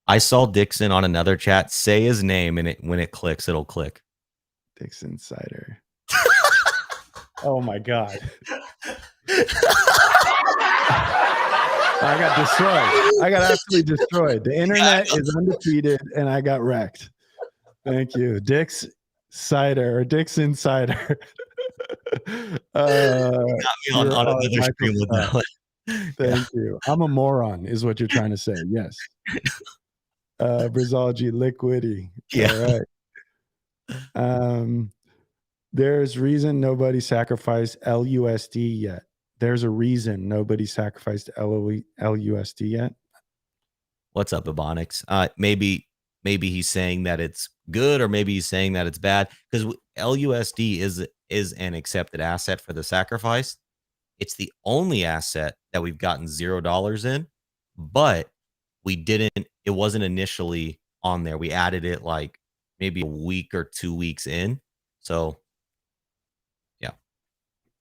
I saw Dixon on another chat say his name, and when it clicks, it'll click. Dixon Cider. Oh my God. I got destroyed. I got absolutely destroyed. The internet is undefeated, and I got wrecked. Thank you. Dix Cider or Dixon Cider. Got me on another stream with that one. Thank you. I'm a moron, is what you're trying to say. Yes. Brizology, Liquidity. Yeah. All right. There's reason nobody sacrificed LUSD yet. There's a reason nobody sacrificed LUSD yet. What's up, Ebonics? Maybe he's saying that it's good, or maybe he's saying that it's bad, because LUSD is an accepted asset for the sacrifice. It's the only asset that we've gotten $0 in, but it wasn't initially on there. We added it like maybe a week or 2 weeks in. So yeah.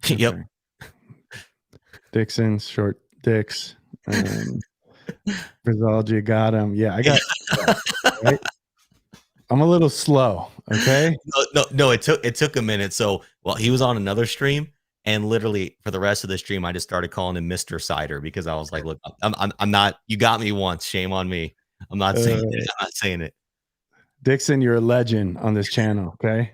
Yep. Dixon, short dicks. Brizology got him. Yeah, I got right. I'm a little slow. Okay. No. It took a minute. So, well, he was on another stream, and literally for the rest of the stream, I just started calling him Mr. Cider because I was like, "Look, I'm not. You got me once. Shame on me. I'm not saying it. I'm not saying it." Dixon, you're a legend on this channel. Okay.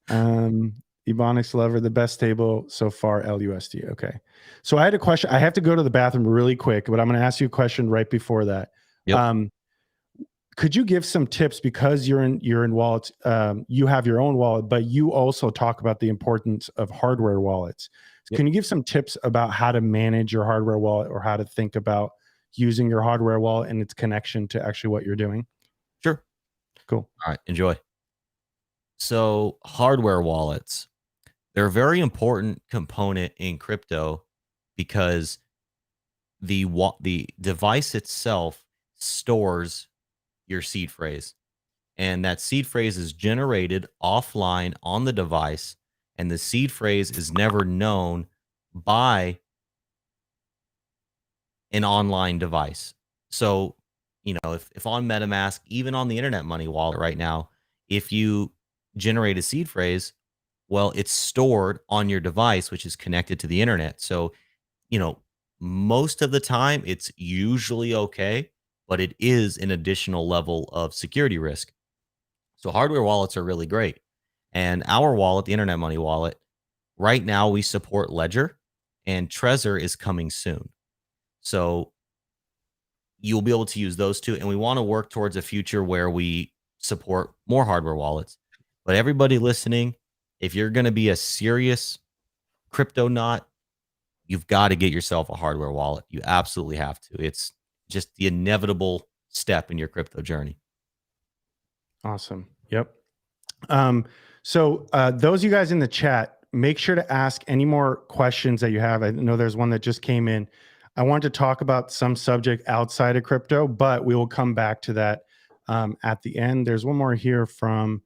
Ebonics Lover, the best table so far, LUSD. Okay. So I had a question. I have to go to the bathroom really quick, but I'm going to ask you a question right before that. Yep. Could you give some tips, because you're in wallets, you have your own wallet, but you also talk about the importance of hardware wallets. Yep. Can you give some tips about how to manage your hardware wallet, or how to think about using your hardware wallet and its connection to actually what you're doing? Sure. Cool. All right. Enjoy. So, hardware wallets, they're a very important component in crypto because the device itself stores your seed phrase, and that seed phrase is generated offline on the device, and the seed phrase is never known by an online device. So, if on MetaMask, even on the Internet Money wallet right now, if you generate a seed phrase, well, it's stored on your device, which is connected to the internet. So, you know, most of the time it's usually okay, but it is an additional level of security risk. So, hardware wallets are really great. And our wallet, the Internet Money wallet, right now we support Ledger, and Trezor is coming soon. So, you'll be able to use those two. And we want to work towards a future where we support more hardware wallets. But everybody listening, if you're going to be a serious crypto nut, you've got to get yourself a hardware wallet. You absolutely have to. It's just the inevitable step in your crypto journey. Awesome. Yep. So those of you guys in the chat, make sure to ask any more questions that you have. I know there's one that just came in. I want to talk about some subject outside of crypto, but we will come back to that at the end. There's one more here from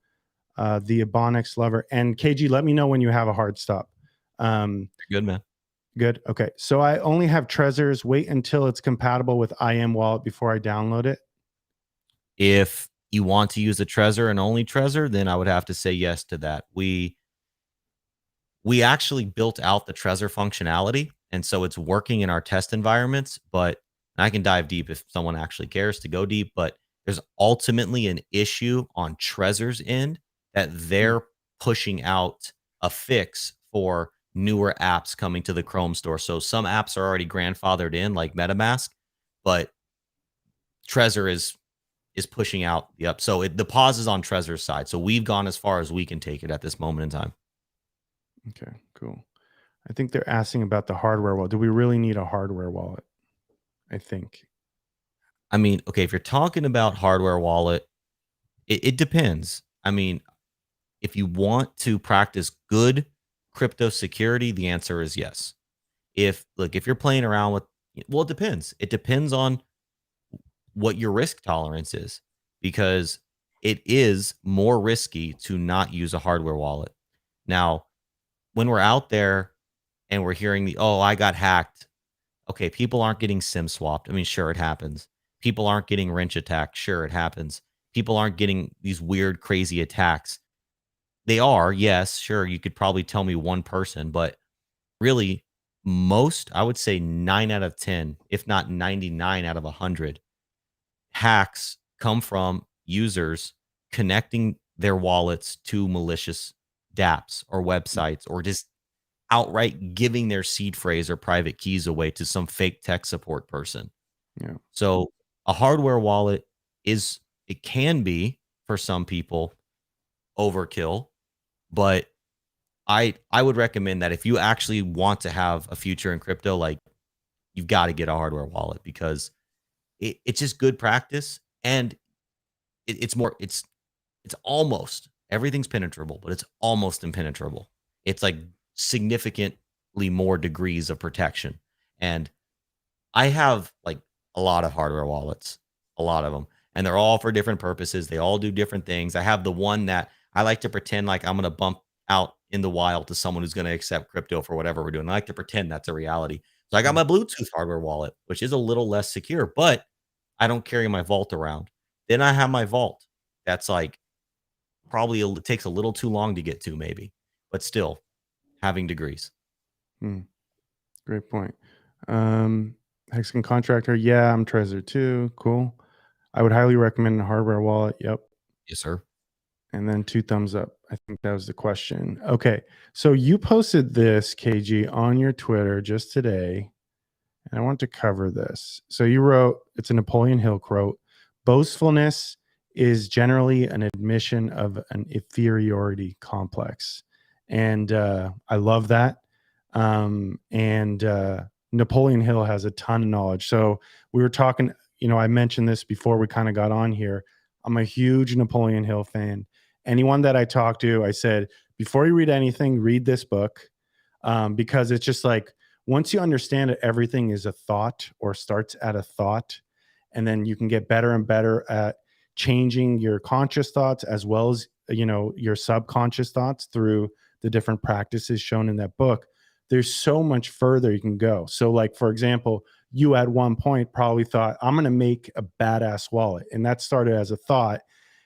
the Ebonics Lover. And KG, let me know when you have a hard stop. Good, man. Good. Okay. So I only have Trezors. Wait until it's compatible with IM Wallet before I download it. If you want to use a Trezor and only Trezor, then I would have to say yes to that. We actually built out the Trezor functionality, and so it's working in our test environments, but I can dive deep if someone actually cares to go deep, but there's ultimately an issue on Trezor's end that they're pushing out a fix for newer apps coming to the Chrome store. So some apps are already grandfathered in, like MetaMask, but Trezor is pushing out the up. So the pause is on Trezor's side. So we've gone as far as we can take it at this moment in time. Okay, cool. I think they're asking about the hardware wallet. Do we really need a hardware wallet? I think. I mean, okay, if you're talking about hardware wallet, it depends. I mean, if you want to practice good crypto security, the answer is yes. If you're playing around with, well, it depends. It depends on what your risk tolerance is, because it is more risky to not use a hardware wallet. Now, when we're out there and we're hearing oh, I got hacked. Okay, people aren't getting SIM swapped. I mean, sure, it happens. People aren't getting wrench attacked. Sure, it happens. People aren't getting these weird, crazy attacks. They are, yes, sure. You could probably tell me one person, but really, most, I would say 9 out of 10, if not 99 out of 100, hacks come from users connecting their wallets to malicious dApps or websites, or just outright giving their seed phrase or private keys away to some fake tech support person. Yeah. So a hardware wallet it can be, for some people, overkill, but I would recommend that if you actually want to have a future in crypto, like, you've got to get a hardware wallet, because it's just good practice, and it's almost, everything's penetrable, but it's almost impenetrable. It's like significantly more degrees of protection. And I have like a lot of hardware wallets, a lot of them, and they're all for different purposes. They all do different things. I have the one that I like to pretend like I'm going to bump out in the wild to someone who's going to accept crypto for whatever we're doing. I like to pretend that's a reality. So I got my Bluetooth hardware wallet, which is a little less secure, but I don't carry my vault around. Then I have my vault. that's like probably it takes a little too long to get to, maybe, but still having degrees. Great point. Hexagon contractor. Yeah, I'm Trezor too. Cool. I would highly recommend a hardware wallet. Yep. Yes, sir. And then 2 thumbs up. I think that was the question. Okay. So you posted this, KG, on your Twitter just today. And I want to cover this. So you wrote, it's a Napoleon Hill quote: boastfulness is generally an admission of an inferiority complex. And I love that. Napoleon Hill has a ton of knowledge. So we were talking, I mentioned this before we kind of got on here. I'm a huge Napoleon Hill fan. Anyone that I talk to, I said, before you read anything, read this book, because it's just like, once you understand that everything is a thought or starts at a thought, and then you can get better and better at changing your conscious thoughts as well as, your subconscious thoughts through the different practices shown in that book, there's so much further you can go. So like, for example, you at one point probably thought, I'm going to make a badass wallet. And that started as a thought.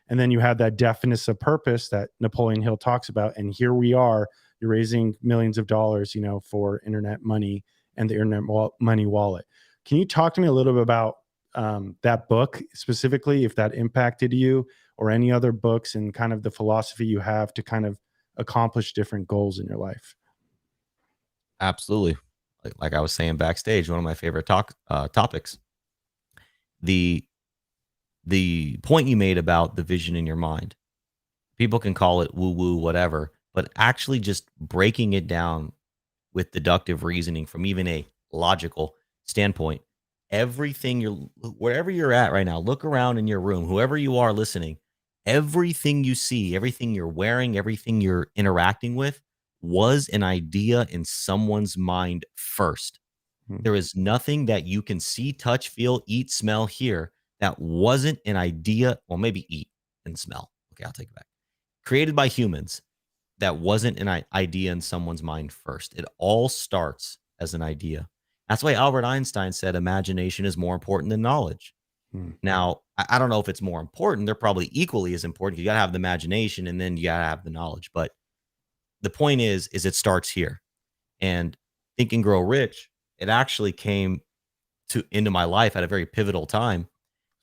And then you had that definiteness of purpose that Napoleon Hill talks about. And here we are, you're raising millions of dollars, for internet money and the internet money wallet. Can you talk to me a little bit about that book specifically, if that impacted you, or any other books and kind of the philosophy you have to kind of accomplish different goals in your life? Absolutely. Like I was saying backstage, one of my favorite topics. The point you made about the vision in your mind. People can call it woo woo, whatever, but actually just breaking it down with deductive reasoning from even a logical standpoint. Everything wherever you're at right now, look around in your room, whoever you are listening, everything you see, everything you're wearing, everything you're interacting with was an idea in someone's mind first. There is nothing that you can see, touch, feel, eat, smell, hear that wasn't an idea. Well, maybe eat and smell. Okay, I'll take it back. Created by humans, that wasn't an idea in someone's mind first. It all starts as an idea. That's why Albert Einstein said imagination is more important than knowledge. Now, I don't know if it's more important. They're probably equally as important. You got to have the imagination and then you got to have the knowledge. But the point is it starts here. And Think and Grow Rich, it actually came into my life at a very pivotal time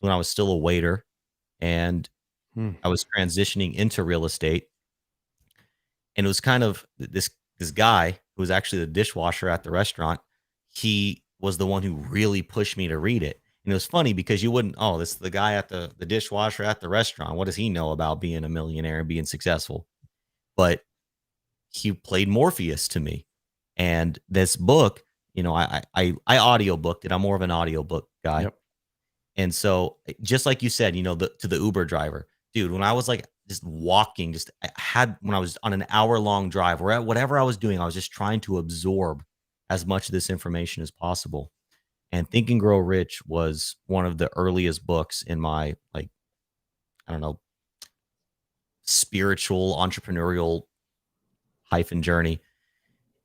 when I was still a waiter and I was transitioning into real estate. And it was kind of this guy who was actually the dishwasher at the restaurant. He was the one who really pushed me to read it. And it was funny because you wouldn't, oh, this is the guy at the dishwasher at the restaurant. What does he know about being a millionaire and being successful? But he played Morpheus to me. And this book, I audiobooked it. I'm more of an audiobook guy. Yep. And so just like you said, to the Uber driver, dude, when I was like just walking, when I was on an hour-long drive or whatever I was doing, I was just trying to absorb as much of this information as possible. And Think and Grow Rich was one of the earliest books in my, like, I don't know, spiritual entrepreneurial hyphen journey.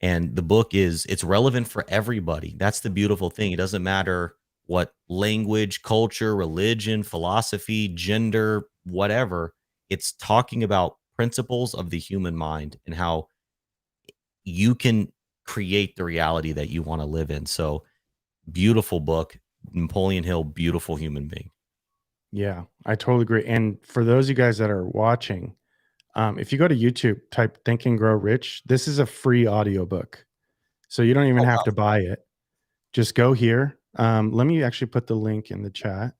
And the book it's relevant for everybody. That's the beautiful thing. It doesn't matter what language, culture, religion, philosophy, gender, whatever. It's talking about principles of the human mind and how you can create the reality that you want to live in. So beautiful book, Napoleon Hill, beautiful human being. Yeah, I totally agree. And for those of you guys that are watching, if you go to YouTube, type Think and Grow Rich, this is a free audiobook. So you don't even have to buy it. Just go here. Let me actually put the link in the chat.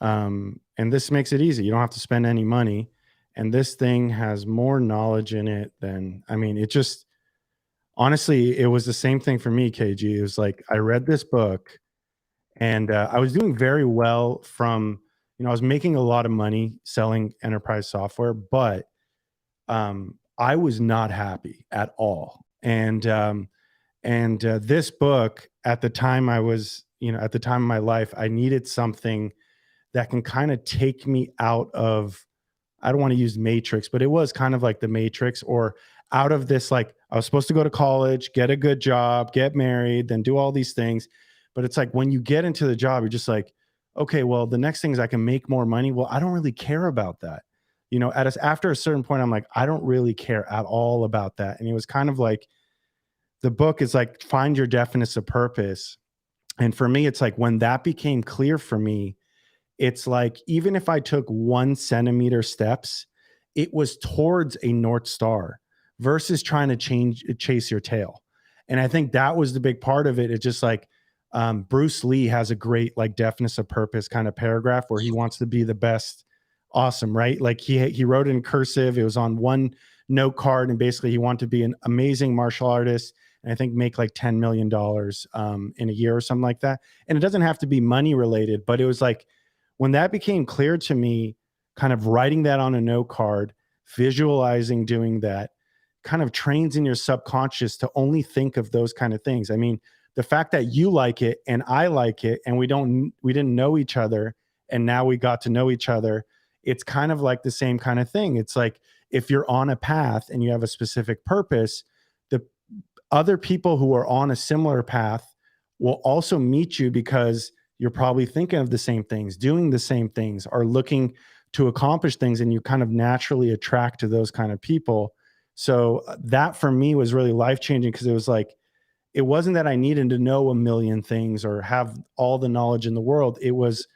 And this makes it easy. You don't have to spend any money. And this thing has more knowledge in it than, it just, honestly, it was the same thing for me, KG. It was like, I read this book and I was doing very well from, I was making a lot of money selling enterprise software, but I was not happy at all. And this book, at the time I was, at the time of my life, I needed something that can kind of take me out of, I don't want to use matrix, but it was kind of like the matrix, or out of this, like I was supposed to go to college, get a good job, get married, then do all these things. But it's like, when you get into the job, you're just like, okay, well, the next thing is I can make more money. Well, I don't really care about that. after a certain point, I'm like, I don't really care at all about that. And it was kind of like, the book is like, find your definition of purpose. And for me, it's like when that became clear for me, it's like, even if I took 1 centimeter steps, it was towards a North Star versus trying to chase your tail. And I think that was the big part of it. It's just like, Bruce Lee has a great like definition of purpose kind of paragraph where he wants to be the best. Awesome, right? Like he wrote it in cursive. It was on one note card, and basically he wanted to be an amazing martial artist, and I think make like $10 million in a year or something like that. And it doesn't have to be money related, but it was like, when that became clear to me, kind of writing that on a note card, visualizing doing that, kind of trains in your subconscious to only think of those kind of things. I mean, the fact that you like it and I like it, and we didn't know each other, and now we got to know each other, it's kind of like the same kind of thing. It's like, if you're on a path and you have a specific purpose, the other people who are on a similar path will also meet you, because you're probably thinking of the same things, doing the same things, are looking to accomplish things, and you kind of naturally attract to those kind of people. So that for me was really life-changing, because it was like, it wasn't that I needed to know a million things or have all the knowledge in the world. It was,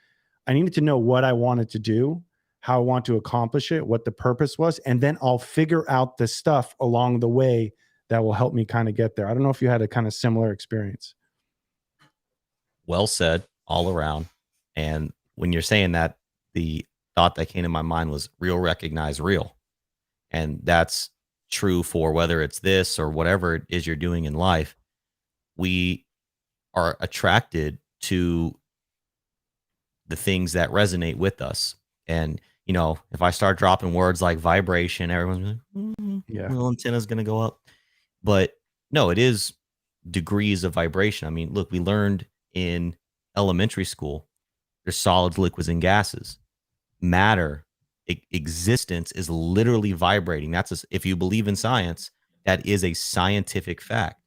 I needed to know what I wanted to do, how I want to accomplish it, what the purpose was, and then I'll figure out the stuff along the way that will help me kind of get there. I don't know if you had a kind of similar experience. Well said all around. And when you're saying that, the thought that came to my mind was real recognize real. And that's true for whether it's this or whatever it is you're doing in life. We are attracted to the things that resonate with us. And, if I start dropping words like vibration, everyone's like, Yeah. little antenna's going to go up. But no, it is degrees of vibration. I mean, look, we learned in elementary school, there's solids, liquids, and gases. Matter, existence is literally vibrating. If you believe in science, that is a scientific fact.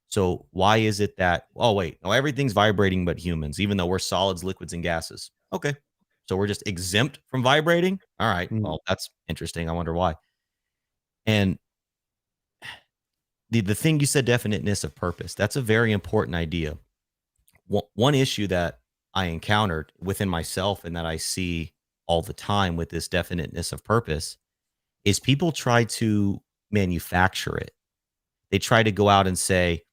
So why is it that, oh, wait, no, everything's vibrating but humans, even though we're solids, liquids, and gases? Okay. So we're just exempt from vibrating? All right. Well, that's interesting. I wonder why. And the thing you said, definiteness of purpose, that's a very important idea. One issue that I encountered within myself and that I see all the time with this definiteness of purpose is people try to manufacture it. They try to go out and say,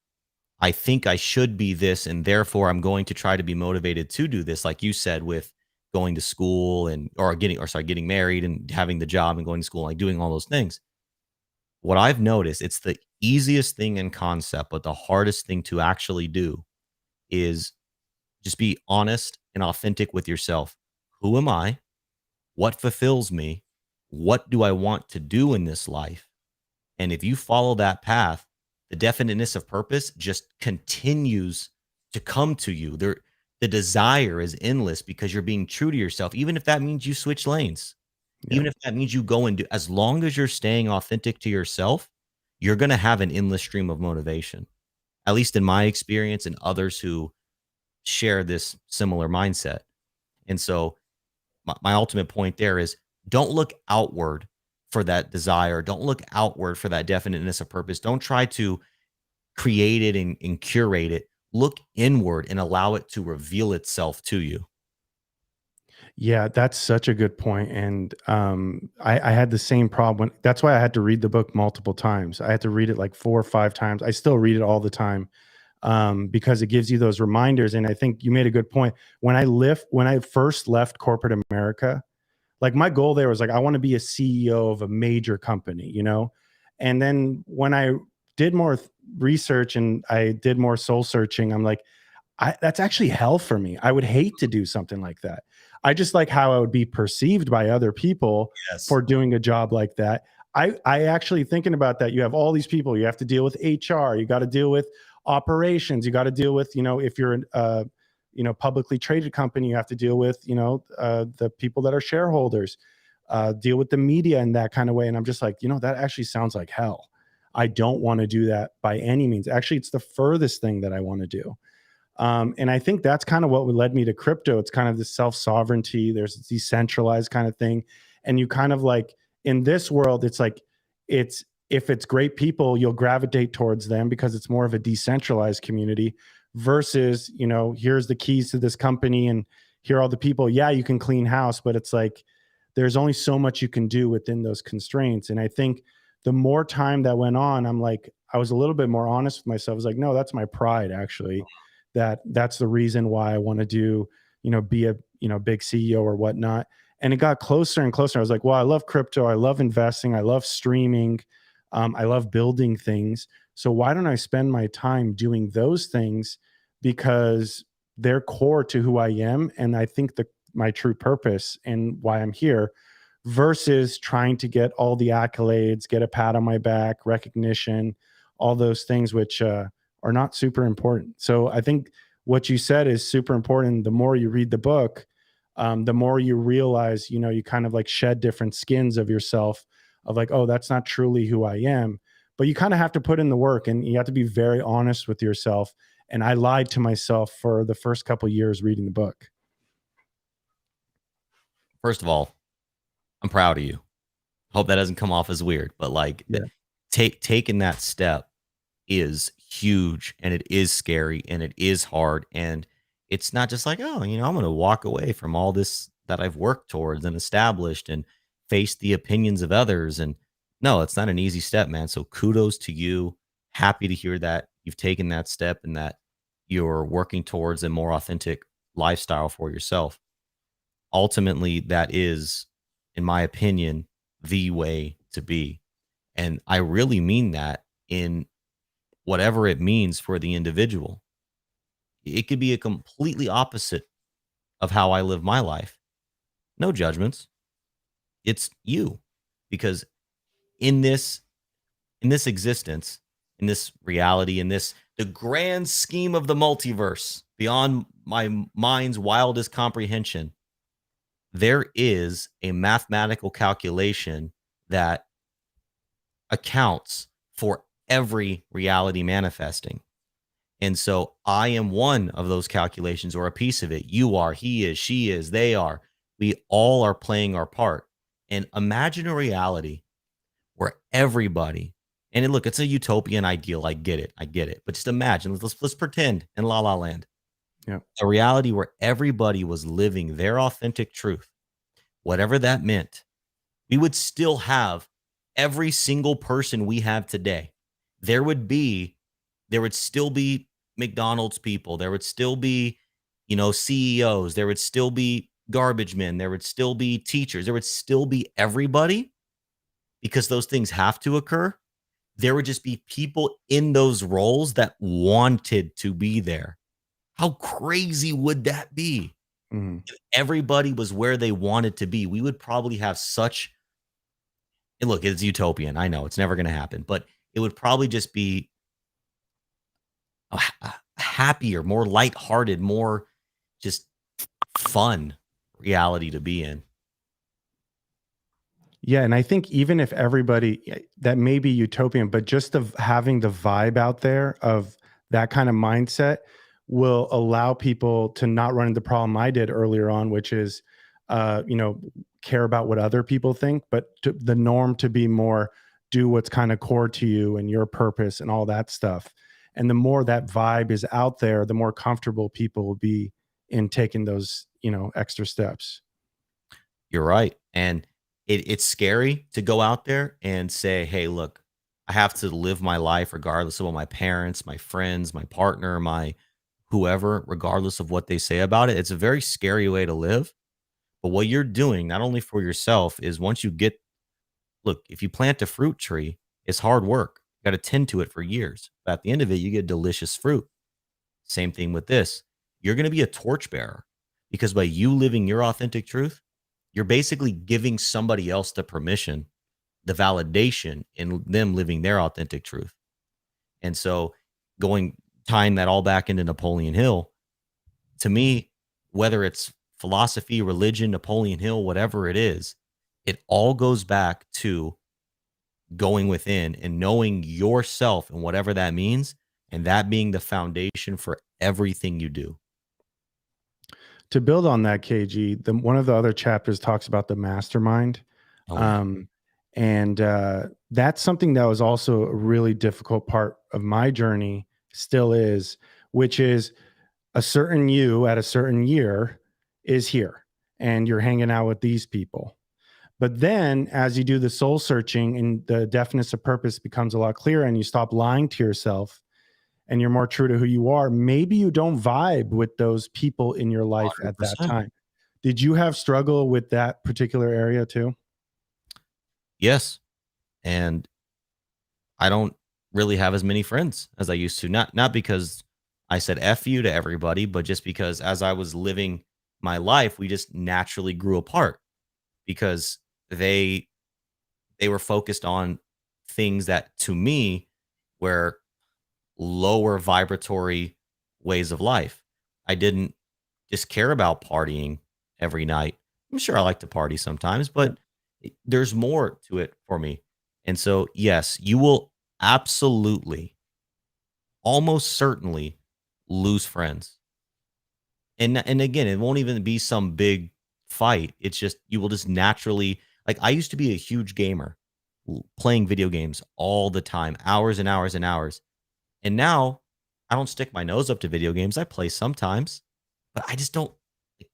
I think I should be this, and therefore I'm going to try to be motivated to do this. Like you said, with going to school getting married and having the job and going to school, like doing all those things. What I've noticed, it's the easiest thing in concept, but the hardest thing to actually do is just be honest and authentic with yourself. Who am I? What fulfills me? What do I want to do in this life? And if you follow that path, the definiteness of purpose just continues to come to you. The desire is endless because you're being true to yourself, even if that means you switch lanes, even if that means you go and do, as long as you're staying authentic to yourself, you're going to have an endless stream of motivation. At least in my experience and others who share this similar mindset. And so my ultimate point there is, don't look outward for that desire. Don't look outward for that definiteness of purpose. Don't try to create it and curate it. Look inward and allow it to reveal itself to you. Yeah, that's such a good point. And I had the same problem. That's why I had to read the book multiple times. I had to read it like 4 or 5 times. I still read it all the time, because it gives you those reminders. And I think you made a good point. When I first left corporate America, like my goal there was like, I want to be a CEO of a major company, And then when I did more research and I did more soul searching, I'm like, that's actually hell for me. I would hate to do something like that. I just like how I would be perceived by other people for doing a job like that. I actually thinking about that. You have all these people. You have to deal with HR. You got to deal with operations. You got to deal with, if you're an publicly traded company, you have to deal with, the people that are shareholders, deal with the media in that kind of way. And I'm just like, that actually sounds like hell. I don't want to do that by any means. Actually, it's the furthest thing that I want to do. And I think that's kind of what led me to crypto. It's kind of the self-sovereignty. There's a decentralized kind of thing. And you kind of like, in this world, it's like, it's, if it's great people, you'll gravitate towards them because it's more of a decentralized community versus, you know, here's the keys to this company and here are all the people. Yeah, you can clean house, but it's like there's only so much you can do within those constraints. And I think the more time that went on, I'm like, I was a little bit more honest with myself. I was like, no, that's my pride actually. That's the reason why I want to do, you know, be a, you know, big CEO or whatnot. And it got closer and closer. I was like, well, I love crypto. I love investing. I love streaming. I love building things. So why don't I spend my time doing those things because they're core to who I am, and I think my true purpose and why I'm here, versus trying to get all the accolades, get a pat on my back, recognition, all those things which are not super important. So I think what you said is super important. The more you read the book, the more you realize, you know, you kind of like shed different skins of yourself of like, oh, that's not truly who I am. But you kind of have to put in the work and you have to be very honest with yourself. And I lied to myself for the first couple of years reading the book. First of all, I'm proud of you. Hope that doesn't come off as weird, but like Yeah. taking that step is huge and it is scary and it is hard. And it's not just like, oh, you know, I'm going to walk away from all this that I've worked towards and established and face the opinions of others. And no, it's not an easy step, man. So kudos to you. Happy to hear that you've taken that step and that you're working towards a more authentic lifestyle for yourself. Ultimately, that is, in my opinion, the way to be. And I really mean that in whatever it means for the individual. It could be a completely opposite of how I live my life. No judgments. It's you. Because in this existence, in this reality, in this the grand scheme of the multiverse, beyond my mind's wildest comprehension, there is a mathematical calculation that accounts for every reality manifesting. And so I am one of those calculations or a piece of it. You are, he is, she is, they are. We all are playing our part. And imagine a reality where everybody, and look, it's a utopian ideal. I get it. I get it. But just imagine, let's pretend in La La Land, Yeah. a reality where everybody was living their authentic truth, whatever that meant. We would still have every single person we have today. There would still be McDonald's people. There would still be, you know, CEOs. There would still be garbage men. There would still be teachers. There would still be everybody because those things have to occur. There would just be people in those roles that wanted to be there. How crazy would that be? Mm-hmm. If everybody was where they wanted to be, we would probably have such, and look, it's utopian. I know it's never going to happen, but it would probably just be a happier, more lighthearted, more just fun reality to be in. Yeah, and I think even if everybody, that may be utopian, but just of having the vibe out there of that kind of mindset will allow people to not run into the problem I did earlier on, which is, you know, care about what other people think, but the norm to be more do what's kind of core to you and your purpose and all that stuff. And the more that vibe is out there, the more comfortable people will be in taking those, you know, extra steps. You're right. And it's scary to go out there and say, hey, look, I have to live my life regardless of what my parents, my friends, my partner, my whoever, regardless of what they say about it. It's a very scary way to live. But what you're doing, not only for yourself, is once you get, look, if you plant a fruit tree, it's hard work. You got to tend to it for years. But at the end of it, you get delicious fruit. Same thing with this. You're going to be a torchbearer because by you living your authentic truth, you're basically giving somebody else the permission, the validation in them living their authentic truth. And so tying that all back into Napoleon Hill, to me, whether it's philosophy, religion, Napoleon Hill, whatever it is, it all goes back to going within and knowing yourself and whatever that means, and that being the foundation for everything you do. To build on that, KG, one of the other chapters talks about the mastermind. Oh, yeah. And that's something that was also a really difficult part of my journey, still is, which is a certain you at a certain year is here and you're hanging out with these people. But then as you do the soul searching and the definiteness of purpose becomes a lot clearer and you stop lying to yourself and you're more true to who you are, maybe you don't vibe with those people in your life at that 100%. time. Did you have struggle with that particular area too? Yes. And I don't really have as many friends as I used to. Not because I said F you to everybody, but just because as I was living my life, we just naturally grew apart because they they were focused on things that to me were lower vibratory ways of life. I didn't just care about partying every night. I'm sure I like to party sometimes, Yeah. but there's more to it for me. And so, yes, you will absolutely, almost certainly lose friends. And again, it won't even be some big fight. It's just you will just naturally like I used to be a huge gamer, playing video games all the time, hours and hours and hours. And now I don't stick my nose up to video games. I play sometimes, but I just don't like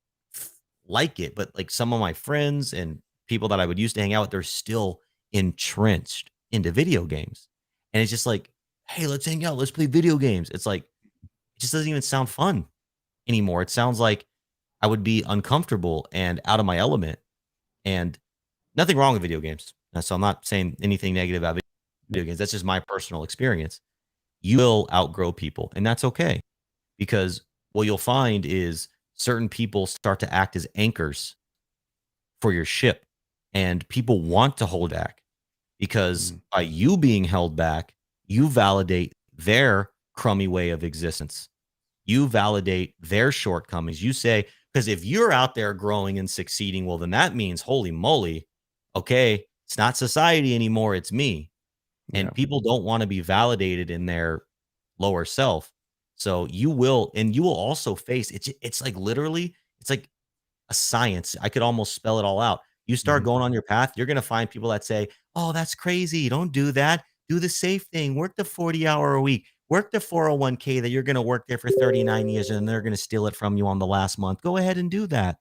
like it. But like some of my friends and people that I would used to hang out with, they're still entrenched into video games. And it's just like, hey, let's hang out, let's play video games. It's like it just doesn't even sound fun anymore. It sounds like I would be uncomfortable and out of my element. And nothing wrong with video games. So I'm not saying anything negative about video games. That's just my personal experience. You will outgrow people, and that's okay because what you'll find is certain people start to act as anchors for your ship, and people want to hold back because Mm, by you being held back, you validate their crummy way of existence. You validate their shortcomings. You say, because if you're out there growing and succeeding, well, then that means, holy moly, okay, it's not society anymore, it's me. yeah. And people don't want to be validated in their lower self. So you will, and you will also face it's like literally, it's like a science. I could almost spell it all out. You start Mhm. going on your path, you're gonna find people that say, "Oh, that's crazy. Don't do that. Do the safe thing. Work the 40-hour a week. Work the 401k that you're gonna work there for 39 years and they're gonna steal it from you on the last month. Go ahead and do that.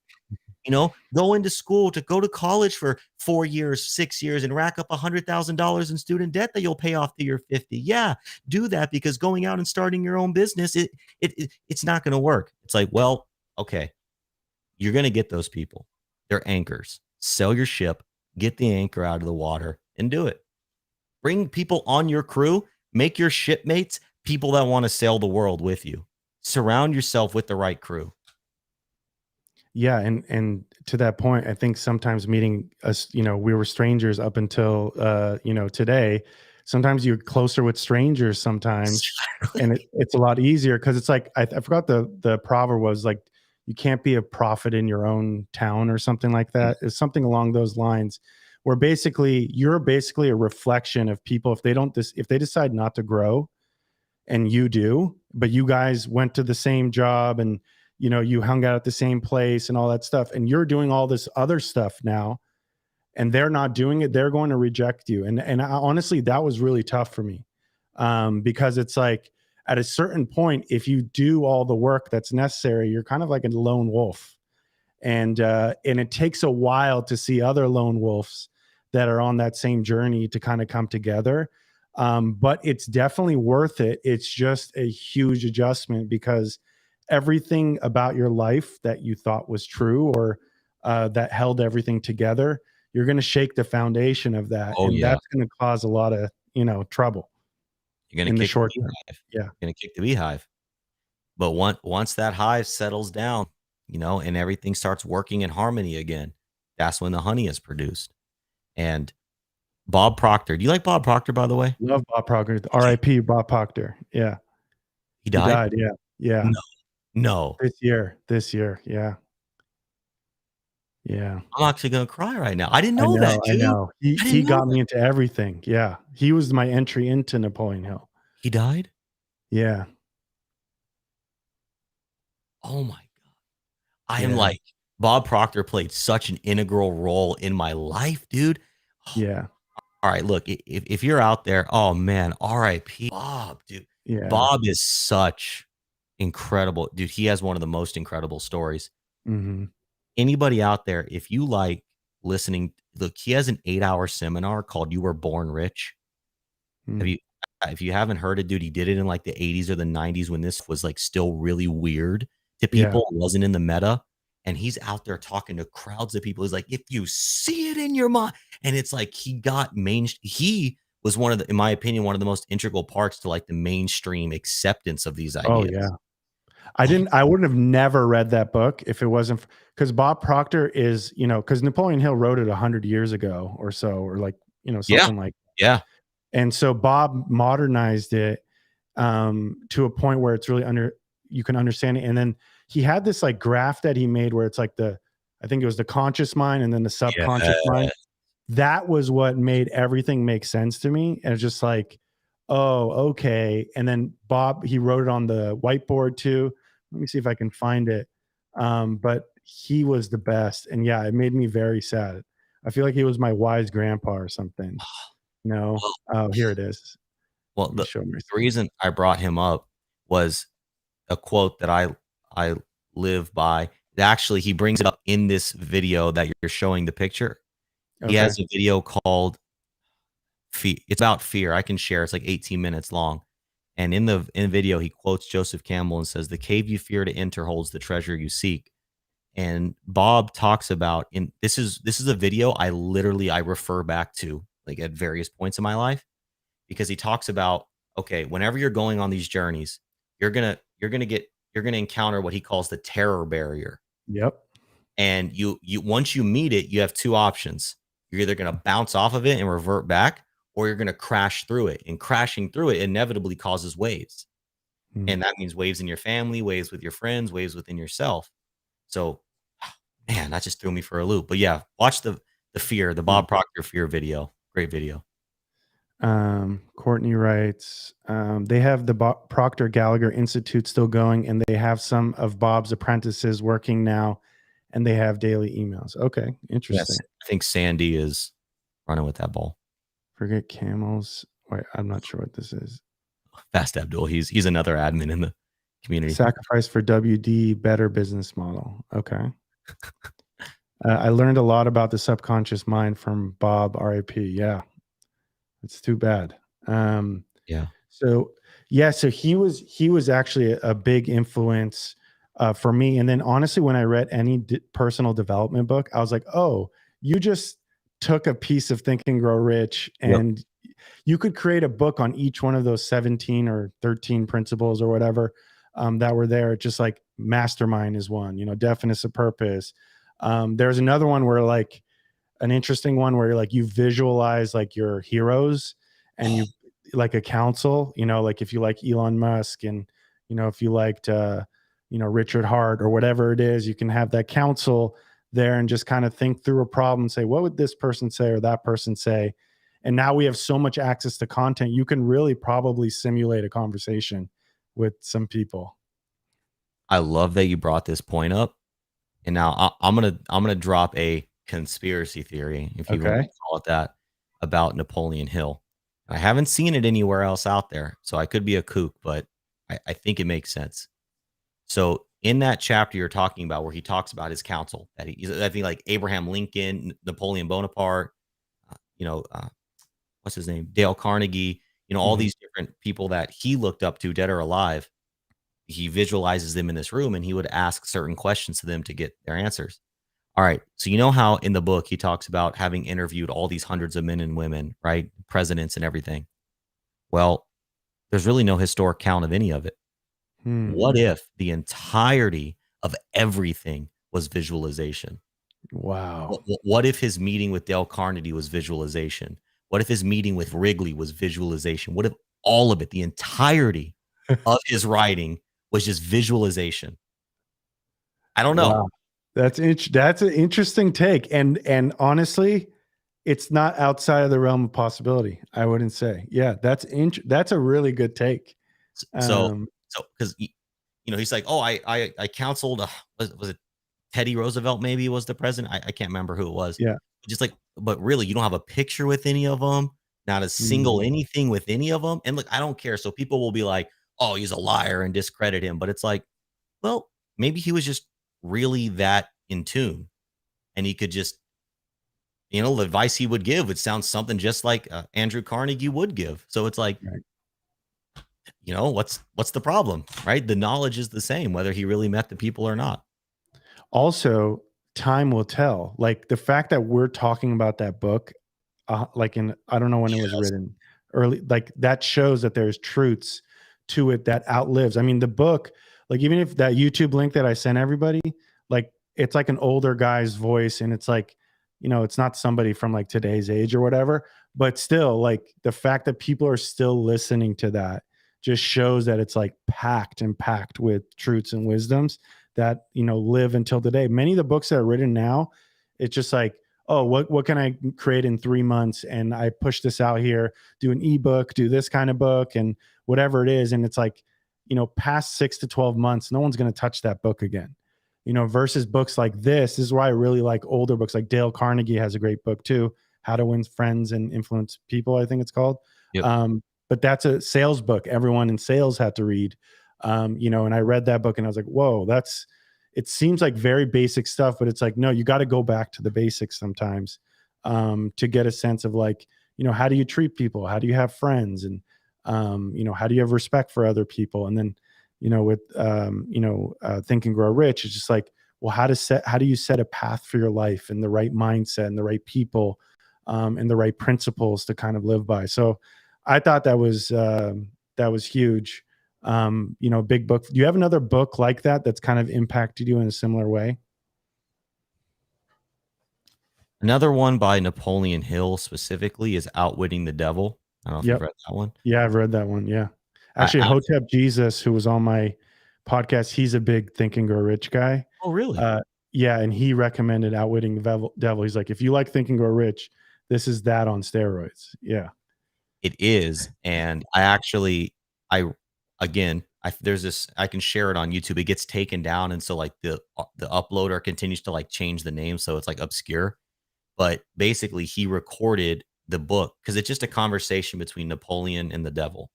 Go into school to go to college for 4 years, 6 years, and rack up $100,000 in student debt that you'll pay off to your 50. Yeah, do that because going out and starting your own business, it's not going to work. It's like, well, okay, you're going to get those people. They're anchors. Sell your ship, get the anchor out of the water, and do it. Bring people on your crew, make your shipmates people that want to sail the world with you. Surround yourself with the right crew. Yeah, and to that point, I think sometimes meeting us, we were strangers up until today. Sometimes you're closer with strangers sometimes, and it's a lot easier because it's like I forgot the proverb was like you can't be a prophet in your own town or something like that. It's something along those lines, where basically you're basically a reflection of people if they decide not to grow and you do, but you guys went to the same job and you hung out at the same place and all that stuff, and you're doing all this other stuff now and they're not doing it, they're going to reject you. And honestly, that was really tough for me, because it's like at a certain point, if you do all the work that's necessary, you're kind of like a lone wolf, and it takes a while to see other lone wolves that are on that same journey to kind of come together. But it's definitely worth it. It's just a huge adjustment because everything about your life that you thought was true, or that held everything together, you're going to shake the foundation of that, Oh and yeah. that's going to cause a lot of trouble You're gonna in the kick the short term. beehive. Yeah. You're gonna kick the beehive. But once that hive settles down, and everything starts working in harmony again, that's when the honey is produced. And Bob Proctor, do you like Bob Proctor, by the way? Love Bob Proctor. Okay. R.I.P. Bob Proctor. Yeah. He He died? died. Yeah. Yeah. No. No. This year. Yeah. Yeah. I'm actually gonna cry right now. I didn't I know that, know, I dude. know. He I he didn't know got that. me into everything. Yeah. He was my entry into Napoleon Hill. He died? Yeah. Oh my god. I am Yeah. like, Bob Proctor played such an integral role in my life, dude. Oh, Yeah. All right, look, if you're out there, oh man, R.I.P. Bob, dude. Yeah. Bob is such incredible, dude. He has one of the most incredible stories. Hmm. Anybody out there, if you like listening, look, he has an 8-hour seminar called "You Were Born Rich." Have Mm. you? If you haven't heard it, dude, he did it in like the 80s or the 90s when this was like still really weird to Yeah. people. It wasn't in the meta. And he's out there talking to crowds of people. He's like, if you see it in your mind, and it's like he was one of the, in my opinion, one of the most integral parts to like the mainstream acceptance of these Oh ideas. yeah. Oh, I wouldn't have never read that book if it wasn't because Bob Proctor is, because Napoleon Hill wrote it 100 years ago or so, or like, yeah. something like, Yeah. and so Bob modernized it to a point where it's really you can understand it. And then he had this like graph that he made where it's like I think it was the conscious mind and then the Yeah. subconscious mind. That was what made everything make sense to me. And it's just like, oh, okay. And then Bob, he wrote it on the whiteboard too. Let me see if I can find it. But he was the best. And yeah, it made me very sad. I feel like he was my wise grandpa or something. No. Well, Oh, here it is. well, Let me show my the screen. reason I brought him up was a quote that I live by. Actually, he brings it up in this video that you're showing the picture. He Okay. has a video called Fear. It's about fear. I can share. It's like 18 minutes long. And in the video, he quotes Joseph Campbell and says, "The cave you fear to enter holds the treasure you seek." And Bob talks about in this is a video I refer back to like at various points in my life because he talks about, okay, whenever you're going on these journeys, you're gonna encounter what he calls the terror barrier. Yep. And you once you meet it, you have two options. You're either gonna bounce off of it and revert back, or you're gonna crash through it. And crashing through it inevitably causes waves. Mm. And that means waves in your family, waves with your friends, waves within yourself. So man, that just threw me for a loop. But yeah, watch the Yeah. Bob Proctor fear video. Great video. Courtney writes, they have the Proctor Gallagher Institute still going, and they have some of Bob's apprentices working now, and they have daily emails. Okay, Yes, interesting. I think Sandy is running with that ball. Forget camels. Wait, I'm not sure what this is. Fast Abdul. He's another admin in the community. Sacrifice for WD, better business model. Okay. I learned a lot about the subconscious mind from Bob, RIP. Yeah, it's too bad. Yeah. So yeah, so he was actually a big influence for me. And then honestly, when I read any personal development book, I was like, oh, you just took a piece of Think and Grow Rich, Yep. and you could create a book on each one of those 17 or 13 principles or whatever that were there. Just like Mastermind is one, definiteness of purpose. There's another one where like an interesting one where like you visualize like your heroes and you like a council, like if you like Elon Musk and, if you liked, Richard Hart or whatever it is, you can have that council there and just kind of think through a problem and say, what would this person say or that person say? And now we have so much access to content. You can really probably simulate a conversation with some people. I love that you brought this point up. And now I'm gonna drop a conspiracy theory, if you want to Okay. call it that, about Napoleon Hill. I haven't seen it anywhere else out there, so I could be a kook, but I think it makes sense. So in that chapter you're talking about, where he talks about his council, I think like Abraham Lincoln, Napoleon Bonaparte, uh, you know, uh, what's his name, Dale Carnegie, all Mhm. these different people that he looked up to, dead or alive. He visualizes them in this room, and he would ask certain questions to them to get their answers. All right. So you know how in the book he talks about having interviewed all these hundreds of men and women, right? Presidents and everything. Well, there's really no historic count of any of it. Hmm. What if the entirety of everything was visualization? Wow. What if his meeting with Dale Carnegie was visualization? What if his meeting with Wrigley was visualization? What if all of it, the entirety of his writing, was just visualization? I don't know. Wow. That's an interesting take. And honestly, it's not outside of the realm of possibility. I wouldn't say. Yeah, that's a really good take. So Um, so because he's like, oh, I counseled. Was it? Teddy Roosevelt maybe was the president. I can't remember who it was. Yeah. Just like, but really, you don't have a picture with any of them, not a single Mhm. anything with any of them. And look, I don't care. So people will be like, "Oh, he's a liar," and discredit him. But it's like, well, maybe he was just really that in tune, and he could just, the advice he would give would sound something just like Andrew Carnegie would give. So it's like, Right. what's the problem, right? The knowledge is the same, whether he really met the people or not. Also, time will tell. Like the fact that we're talking about that book, like in, I don't know when it was Yes. written, early, like that shows that there's truths to it that outlives. I mean, the book, like even if that YouTube link that I sent everybody, like it's like an older guy's voice, and it's like, it's not somebody from like today's age or whatever, but still, like the fact that people are still listening to that just shows that it's like packed and packed with truths and wisdoms that live until today. Many of the books that are written now, it's just like, oh, what can I create in 3 months? And I push this out here, do an ebook, do this kind of book, and whatever it is. And it's like, past 6 to 12 months, no one's going to touch that book again. Versus books like this is why I really like older books. Like Dale Carnegie has a great book too, How to Win Friends and Influence People, I think it's called. Yep. But that's a sales book everyone in sales had to read. And I read that book and I was like, whoa, it seems like very basic stuff, but it's like, no, you got to go back to the basics sometimes, to get a sense of like, how do you treat people? How do you have friends? And, how do you have respect for other people? And then, with, Think and Grow Rich, it's just like, well, how do you set a path for your life and the right mindset and the right people, and the right principles to kind of live by. So I thought that was huge. Big book. Do you have another book like that that's kind of impacted you in a similar way? Another one by Napoleon Hill specifically is Outwitting the Devil. I don't know if you've Yep. read that one. Yeah, I've read that one. Yeah. I, Actually, I Hotep Jesus, who was on my podcast, he's a big Think and Grow Rich guy. oh really? Yeah, and he recommended Outwitting the Devil. He's like, if you like Think and Grow Rich, this is that on steroids. Yeah. It is, and I again, there's this, I can share it on YouTube. It gets taken down, and so like the uploader continues to like change the name, so it's like obscure. But basically, he recorded the book because it's just a conversation between Napoleon and the devil,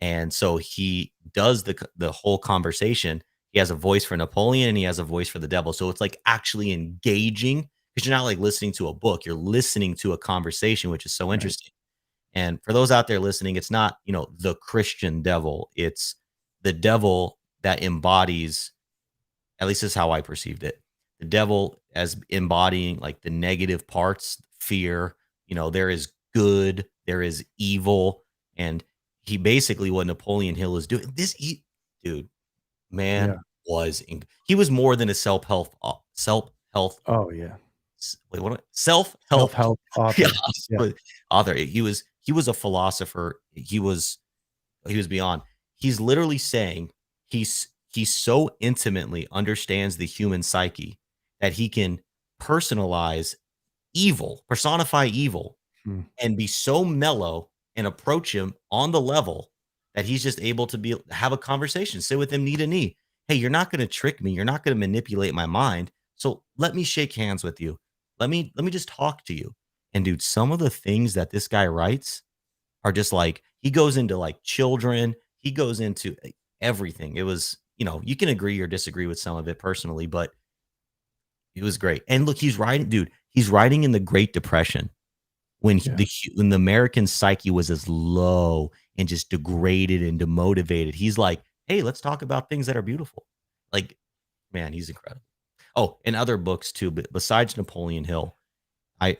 and so he does the whole conversation. He has a voice for Napoleon and he has a voice for the devil, so it's like actually engaging because you're not like listening to a book, you're listening to a conversation, which is so Right. interesting. And for those out there listening, it's not, the Christian devil. It's the devil that embodies, at least is how I perceived it. The devil as embodying like the negative parts, fear, there is good, there is evil. And he basically, what Napoleon Hill is doing, dude, Yeah. man, he was more than a self health, Oh yeah. wait, what, self help Self-help yeah, author. Yeah. author. He was a philosopher. He was beyond. He's literally saying he so intimately understands the human psyche that he can personify evil, Hmm. and be so mellow and approach him on the level that he's just able to have a conversation, sit with him knee to knee. Hey, you're not going to trick me. You're not going to manipulate my mind. So let me shake hands with you. Let me just talk to you. And dude, some of the things that this guy writes are just like, he goes into like children, he goes into everything. It was, you can agree or disagree with some of it personally, but it was great. And look, he's writing in the Great Depression when Yeah. when the American psyche was as low and just degraded and demotivated. He's like, hey, let's talk about things that are beautiful. Like, man, he's incredible. Oh, and other books too, but besides Napoleon Hill, I,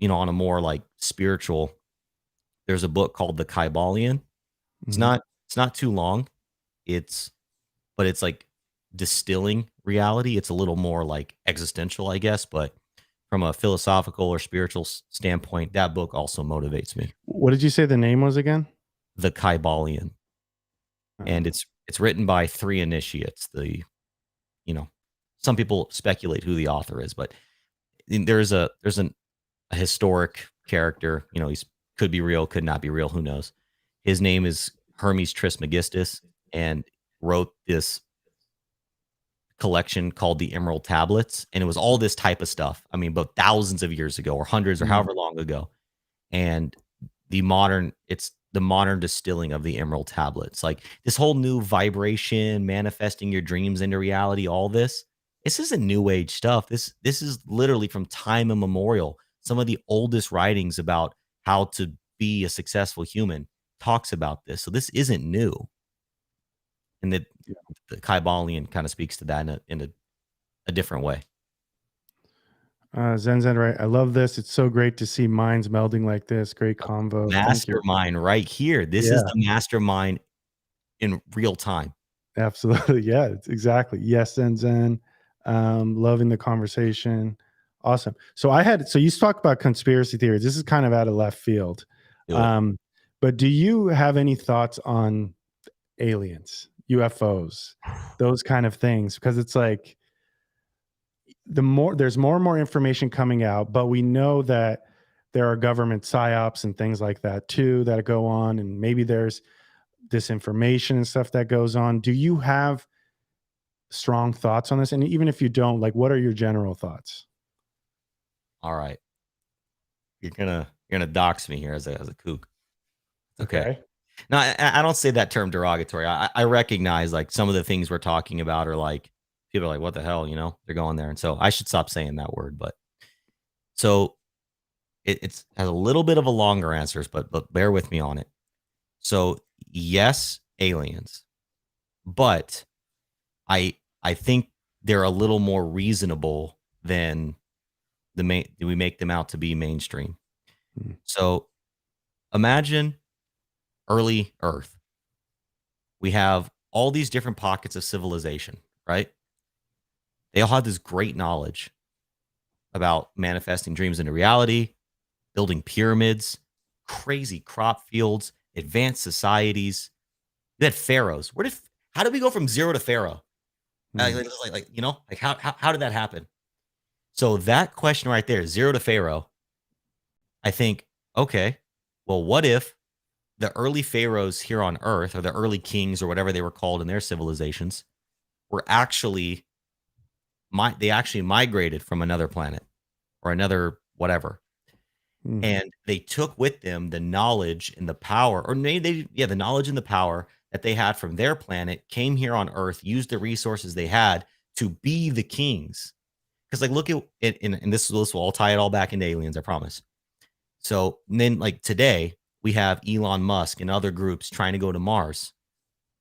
on a more like spiritual, there's a book called The Kybalion. It's Mhm. not it's not too long. But it's like distilling reality. It's a little more like existential, I guess, but from a philosophical or spiritual standpoint, that book also motivates me. What did you say the name was again? The Kybalion. And Uh, it's written by three initiates. You know, some people speculate who the author is, but there's a historic character. He's could be real, could not be real. Who knows? His name is Hermes Trismegistus, and wrote this collection called the Emerald Tablets, and it was all this type of stuff. I mean, but thousands of years ago, or hundreds, or Mm. however long ago. And it's the modern distilling of the Emerald Tablets. Like this whole new vibration, manifesting your dreams into reality, all this isn't new age stuff. This is literally from time immemorial. Some of the oldest writings about how to be a successful human talks about this. So this isn't new. And the Kybalion kind of speaks to that in a different way. Zen, right? I love this. It's so great to see minds melding like this. Great convo. Thank you. Mastermind right here. This is Yeah, the mastermind in real time. absolutely. Yeah, it's exactly. Yes, Zen. Loving the conversation. Awesome. So you talk about conspiracy theories. This is kind of out of left field. Do it. But do you have any thoughts on aliens, UFOs, those kind of things? Because it's like there's more and more information coming out, but we know that there are government psyops and things like that too that go on, and maybe there's disinformation and stuff that goes on. Do you have strong thoughts on this? And even if you don't, like, what are your general thoughts? All right. You're gonna dox me here as a kook. Okay. No, I don't say that term derogatory. I recognize like some of the things we're talking about are like people are like, what the hell, you know, they're going there. And so I should stop saying that word. But so it's has a little bit of a longer answers, but bear with me on it. So yes, aliens, but I think they're a little more reasonable than we make them out to be mainstream. Hmm. So imagine early Earth. We have all these different pockets of civilization, right? They all had this great knowledge about manifesting dreams into reality, building pyramids, crazy crop fields, advanced societies. You had pharaohs. How did we go from zero to pharaoh? Hmm. You know, like how did that happen? So that question right there, zero to pharaoh, I think, okay, well, what if the early pharaohs here on Earth, or the early kings, or whatever they were called in their civilizations, were actually they actually migrated from another planet or another whatever, Hmm. and they took with them the knowledge and the power, or the knowledge and the power that they had from their planet, came here on Earth, used the resources they had to be the kings. Because like look at it, and this will all tie it all back into aliens, I promise. So then, like today, we have Elon Musk and other groups trying to go to Mars.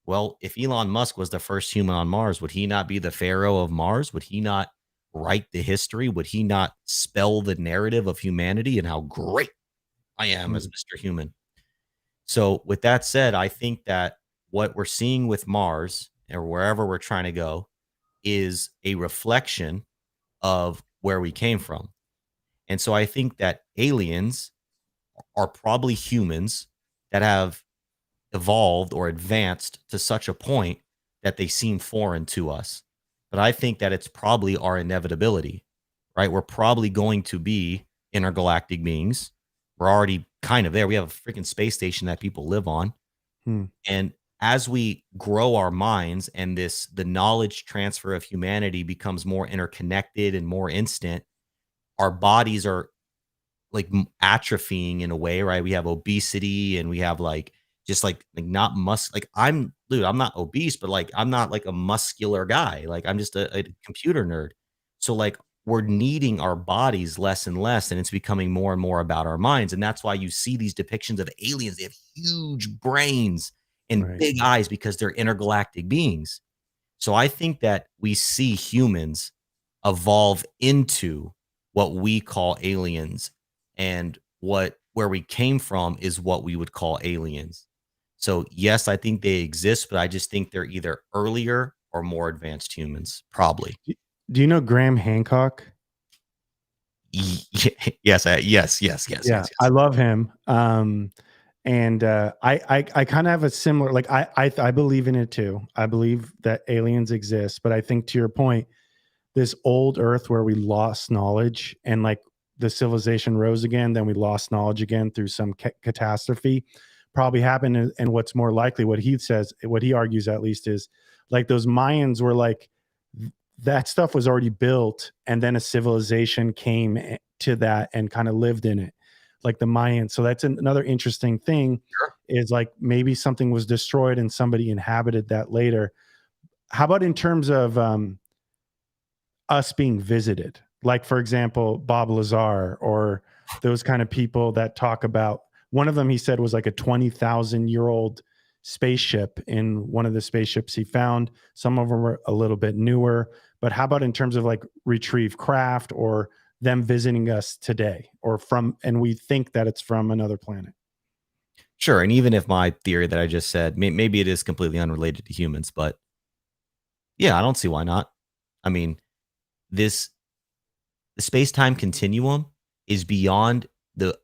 Well, if Elon Musk was the first human on Mars, would he not be the pharaoh of Mars? Would he not write the history? Would he not spell the narrative of humanity and how great I am as Hmm. Mr. Human? So, with that said, I think that what we're seeing with Mars or wherever we're trying to go is a reflection of where we came from. And so I think that aliens are probably humans that have evolved or advanced to such a point that they seem foreign to us. But I think that it's probably our inevitability, right? We're probably going to be intergalactic beings. We're already kind of there. We have a freaking space station that people live on. Hmm. And as we grow our minds and the knowledge transfer of humanity becomes more interconnected and more instant, our bodies are like atrophying in a way, right? We have obesity and we have like just like not like I'm not obese, but like I'm not like a muscular guy. Like I'm just a computer nerd. So like we're needing our bodies less and less, and it's becoming more and more about our minds. And that's why you see these depictions of aliens. They have huge brains and Right. big eyes because they're intergalactic beings. So I think that we see humans evolve into what we call aliens, and where we came from is what we would call aliens. So yes, I think they exist, but I just think they're either earlier or more advanced humans, probably. Do you know Graham Hancock? Yes, yes, Yeah, I yes. love him. And I kind of have a similar, like, I believe in it too. I believe that aliens exist, but I think to your point, this old Earth where we lost knowledge and like the civilization rose again, then we lost knowledge again through some catastrophe, probably happened. And what's more likely, what he says, what he argues at least, is like those Mayans were like that stuff was already built, and then a civilization came to that and kind of lived in it, like the Mayans. So that's another interesting thing, Sure. is like maybe something was destroyed and somebody inhabited that later. How about in terms of us being visited? Like, for example, Bob Lazar or those kind of people that talk about, one of them he said was like a 20,000-year-old spaceship in one of the spaceships he found. Some of them were a little bit newer. But how about in terms of like retrieve craft or them visiting us today, or from, and we think that it's from another planet? Sure. And even if my theory that I just said, maybe it is completely unrelated to humans, but yeah, I don't see why not. I mean, this the space-time continuum is beyond the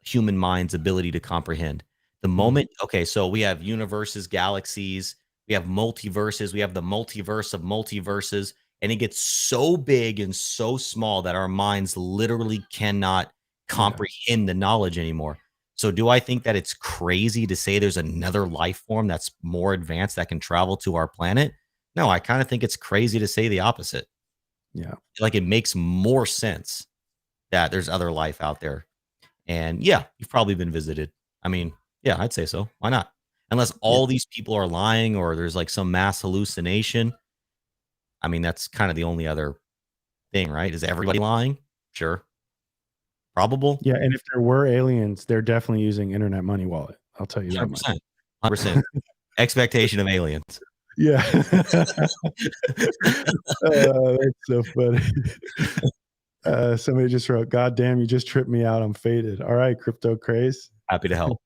human mind's ability to comprehend. The moment, okay, so we have universes, galaxies, we have multiverses, we have the multiverse of multiverses, and it gets so big and so small that our minds literally cannot Yeah. comprehend the knowledge anymore. So do I think that it's crazy to say there's another life form that's more advanced that can travel to our planet? No, I kind of think it's crazy to say the opposite. Yeah. Like, it makes more sense that there's other life out there. And yeah, you've probably been visited. I mean, yeah, I'd say so. Why not? Unless Yeah. all these people are lying or there's like some mass hallucination. I mean, that's kind of the only other thing, right? Is everybody lying? Sure. Probable? Yeah. And if there were aliens, they're definitely using Internet Money Wallet. I'll tell you that much. 100%. 100%. Expectation of aliens. Yeah. That's so funny. Somebody just wrote, "God damn, you just tripped me out. I'm faded." All right, Crypto Craze. Happy to help.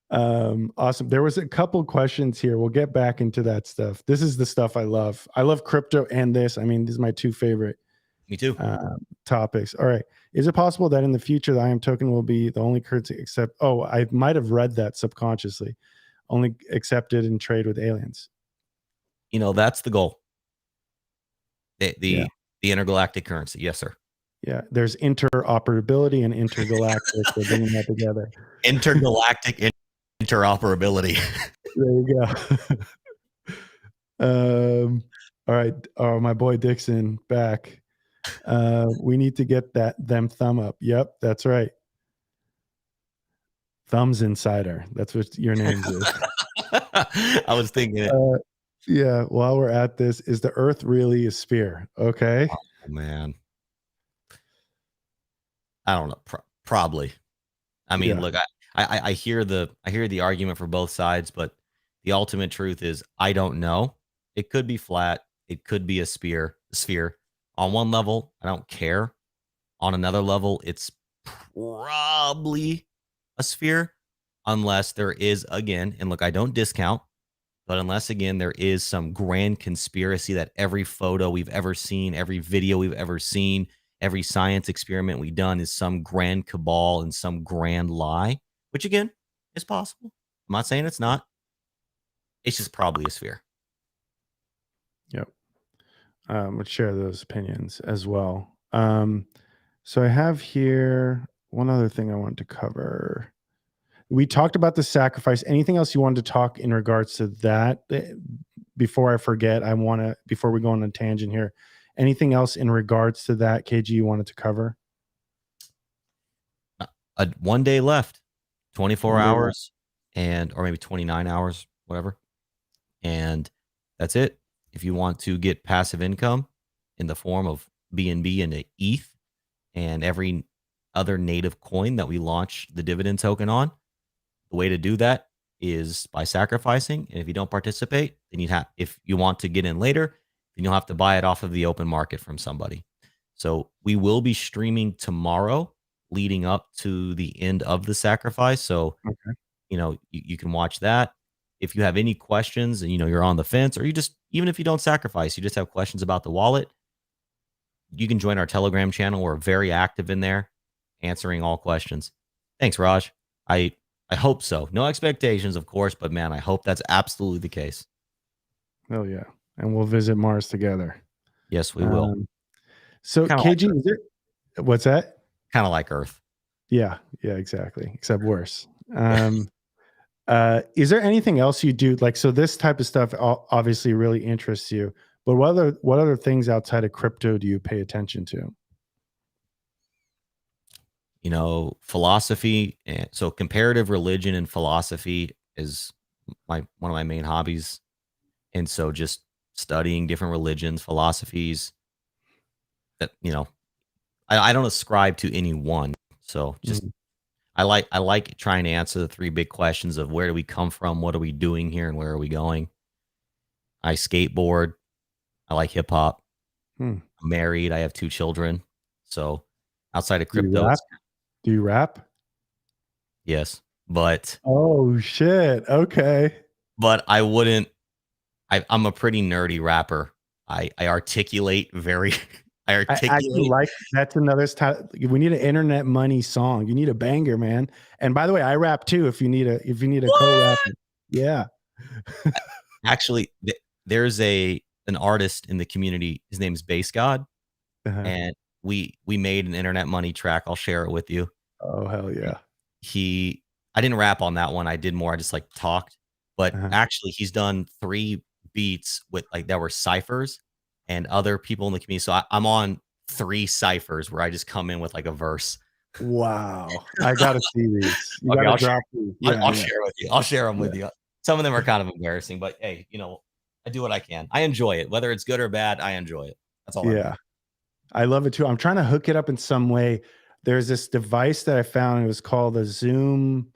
Awesome. There was a couple questions here. We'll get back into that stuff. This is the stuff I love. I love crypto and this. I mean, these are my two favorite Me too. topics. All right. Is it possible that in the future the IM token will be the only currency except, oh, I might have read that subconsciously, only accepted in trade with aliens? You know, that's the goal. The Yeah. the intergalactic currency. Yes, sir. Yeah. There's interoperability and intergalactic. We're bringing that together. Intergalactic interoperability. There you go. All right. Oh, my boy Dixon back. We need to get them thumb up. Yep, that's right. Thumbs Insider. That's what your name is. I was thinking it. Yeah. While we're at this, is the Earth really a sphere? Okay. Oh, man. I don't know. Probably. I mean, Yeah. look, I hear the argument for both sides, but the ultimate truth is I don't know. It could be flat. It could be a sphere. On one level, I don't care. On another level, it's probably a sphere, unless there is, again, and look, I don't discount, but unless again there is some grand conspiracy that every photo we've ever seen, every video we've ever seen, every science experiment we've done is some grand cabal and some grand lie, which again is possible. I'm not saying it's not. It's just probably a sphere. Yep. Would share those opinions as well. So I have here one other thing I wanted to cover. We talked about the sacrifice. Anything else you wanted to talk in regards to that? Before I forget, before we go on a tangent here, anything else in regards to that, KG, you wanted to cover? 1 day left, 24 1 day left. hours, or maybe 29 hours, whatever. And that's it. If you want to get passive income in the form of BNB and ETH and every other native coin that we launch the dividend token on, the way to do that is by sacrificing. And if you don't participate, then if you want to get in later, then you'll have to buy it off of the open market from somebody. So we will be streaming tomorrow leading up to the end of the sacrifice. So, Okay. you can watch that. If you have any questions and, you're on the fence, or even if you don't sacrifice, you just have questions about the wallet, you can join our Telegram channel. We're very active in there, answering all questions. Thanks, Raj. I hope so. No expectations, of course, but man, I hope that's absolutely the case. Oh yeah. And we'll visit Mars together. Yes, we will. So Kinda KG, like what's that? Kind of like Earth. Yeah, exactly. Except worse. Is there anything else you do? Like, so this type of stuff obviously really interests you, But what other things outside of crypto do you pay attention to? Philosophy, and so comparative religion and philosophy is one of my main hobbies. And so just studying different religions, philosophies that, I don't ascribe to any one. So just Mhm. I like trying to answer the three big questions of where do we come from, what are we doing here, and where are we going. I skateboard. I like hip hop. Hmm. I'm married. I have two children. So outside of Do you crypto, rap? Do you rap? yes. But Oh shit. Okay. I wouldn't. I'm a pretty nerdy rapper. I articulate very. I I actually articulate. like that's another time. We need an internet money song. You need a banger, man. And by the way, I rap too. If you need a What? co-rapper, yeah. Actually, there's an artist in the community. His name's Bass God, Uh-huh. and we made an internet money track. I'll share it with you. Oh hell yeah. He I didn't rap on that one. I did more. I just like talked. But Uh-huh. actually, he's done 3 beats with like that were ciphers and other people in the community. So I'm on 3 ciphers where I just come in with like a verse. Wow. I gotta see these. You Okay, gotta drop these. I'll Yeah, yeah, share with you. I'll share them yeah, with you. Some of them are kind of embarrassing, but hey, I do what I can. I enjoy it. Whether it's good or bad, I enjoy it. That's all that yeah. matters. I love it too. I'm trying to hook it up in some way. There's this device that I found. It was called a Zoom.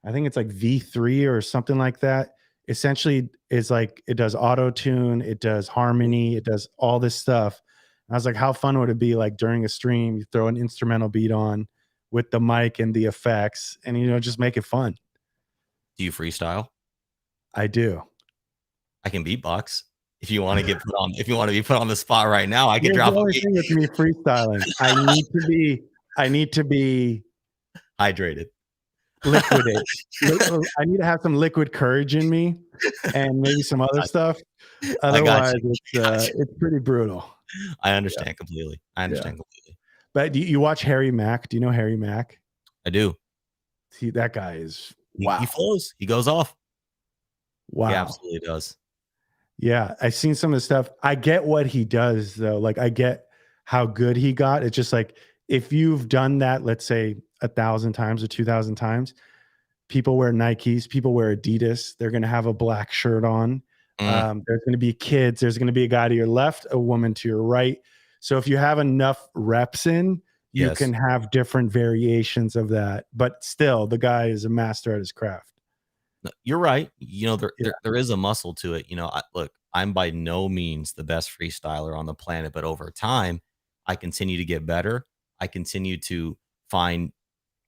I think it's like V3 or something like that. Essentially, it's like it does auto tune, it does harmony, it does all this stuff. And I was like, how fun would it be like during a stream, you throw an instrumental beat on with the mic and the effects and just make it fun. Do you freestyle? I do. I can beatbox. If you want to be put on the spot right now, I could Here's the drop a only beat. thing with me freestyling. I need to be Hydrated. liquidate. I need to have some liquid courage in me and maybe some other I, stuff. I got Otherwise, you. I got you. it's pretty brutal. I Yeah, understand completely. I yeah. understand completely. But you watch Harry Mack? Do you know Harry Mack? I do. See, that guy is He wow, flows. He goes off. He wow. absolutely does. Yeah, I've seen some of the stuff. I get what he does though. Like I get how good he got. It's just like if you've done that, let's say 1,000 times or 2,000 times, people wear Nikes, people wear Adidas. They're going to have a black shirt on. Mm, There's going to be kids. There's going to be a guy to your left, a woman to your right. So if you have enough reps in, you yes. can have different variations of that. But still, the guy is a master at his craft. No, you're right. Yeah. There is a muscle to it. Look, I'm by no means the best freestyler on the planet, but over time, I continue to get better. I continue to find,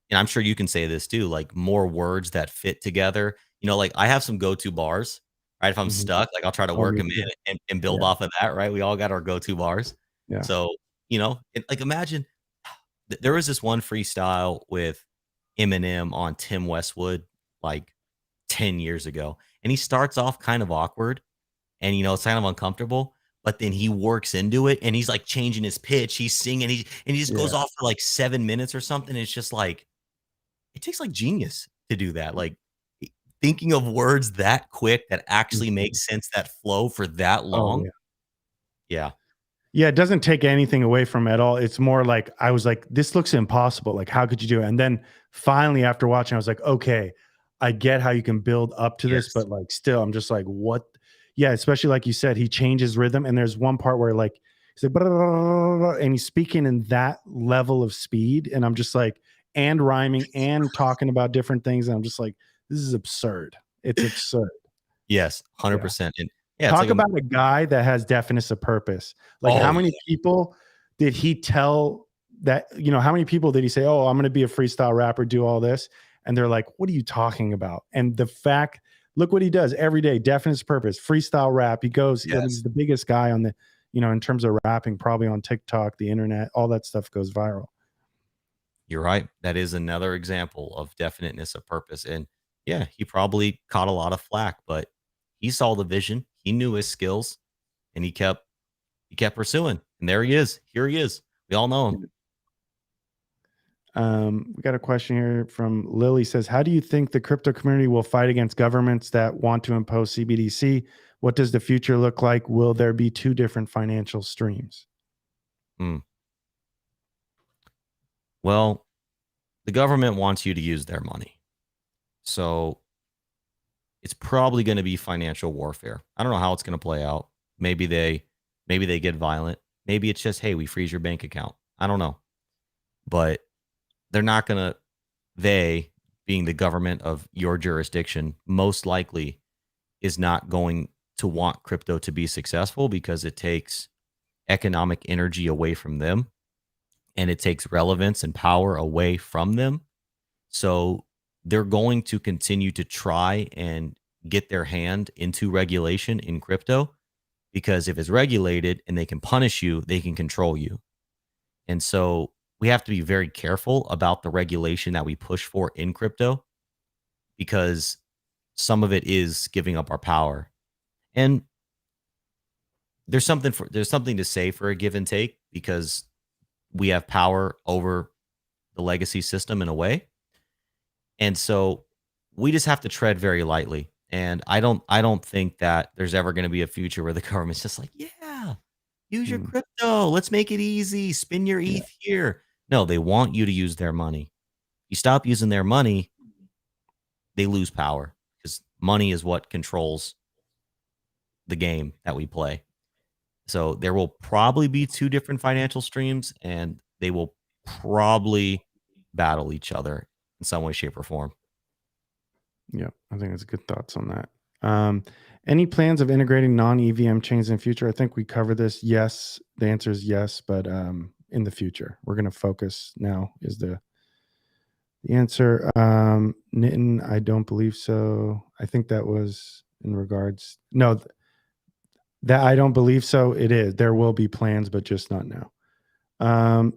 and I'm sure you can say this too, like more words that fit together. Like I have some go-to bars, right? If I'm Mhm. stuck, like I'll try to Oh, work me them too. in and build Yeah. off of that, right? We all got our go-to bars. Yeah. So, like imagine there was this one freestyle with Eminem on Tim Westwood, like 10 years ago. And he starts off kind of awkward and, it's kind of uncomfortable, but then he works into it and he's like changing his pitch. He's singing, he just goes Yeah. off for like 7 minutes or something. It's just like, it takes like genius to do that. Like thinking of words that quick that actually make Mhm. sense, that flow for that Oh, long. yeah. Yeah. Yeah, it doesn't take anything away from it at all. It's more like I was like, this looks impossible. Like, how could you do it? And then finally, after watching, I was like, okay, I get how you can build up to this, Yes. but like still, I'm just like, what? Yeah, especially like you said, he changes rhythm. And there's one part where like he's like, "Blah, blah, blah, blah, blah," and he's speaking in that level of speed. And I'm just like, and rhyming and talking about different things. And I'm just like, this is absurd. It's absurd. Yes. Yeah. 100%. And yeah, it's Talk like, about a guy that has deafness of purpose. Like how oh, many people did he tell that, how many people did he say, "Oh, I'm going to be a freestyle rapper, do all this." And they're like, "What are you talking about?" And the fact, look what he does every day, deafness of purpose, freestyle rap. He's yes. the biggest guy on the, in terms of rapping, probably on TikTok, the internet, all that stuff goes viral. You're right. That is another example of definiteness of purpose. And yeah, he probably caught a lot of flack, but he saw the vision. He knew his skills and he kept pursuing. And there he is. Here he is. We all know him. We got a question here from Lily. Says, how do you think the crypto community will fight against governments that want to impose CBDC? What does the future look like? Will there be two different financial streams? Well, the government wants you to use their money. So it's probably going to be financial warfare. I don't know how it's going to play out. Maybe they get violent. Maybe it's just, hey, we freeze your bank account. I don't know. But they're not going to, they being the government of your jurisdiction, most likely is not going to want crypto to be successful because it takes economic energy away from them and it takes relevance and power away from them. So they're going to continue to try and get their hand into regulation in crypto because if it's regulated and they can punish you, they can control you. And so we have to be very careful about the regulation that we push for in crypto because some of it is giving up our power. And there's something to say for a give and take because we have power over the legacy system in a way. And so we just have to tread very lightly. And I don't think that there's ever going to be a future where the government's just like, yeah, use your crypto. Let's make it easy. Spin your ETH here. No, they want you to use their money. You stop using their money, they lose power because money is what controls the game that we play. So there will probably be two different financial streams and they will probably battle each other in some way, shape, or form. Yeah, I think that's good thoughts on that. Any plans of integrating non-EVM chains in the future? I think we covered this. Yes, the answer is yes, but in the future, we're going to focus now is the answer. Nitin, I don't believe so. I think that was in regards. No, that I don't believe so. It is. There will be plans, but just not now.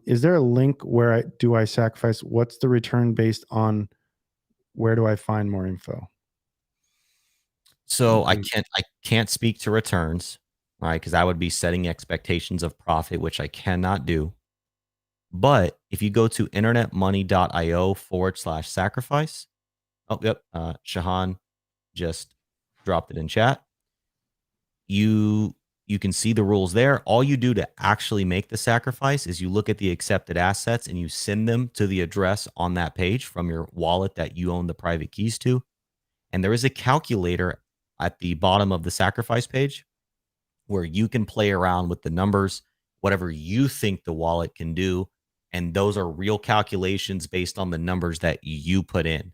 Is there a link where I sacrifice? What's the return based on? Where do I find more info? So I can't speak to returns, right? Because that would be setting expectations of profit, which I cannot do. But if you go to internetmoney.io/sacrifice, oh yep, Shahan just dropped it in chat. You can see the rules there. All you do to actually make the sacrifice is you look at the accepted assets and you send them to the address on that page from your wallet that you own the private keys to. And there is a calculator at the bottom of the sacrifice page where you can play around with the numbers, whatever you think the wallet can do. And those are real calculations based on the numbers that you put in.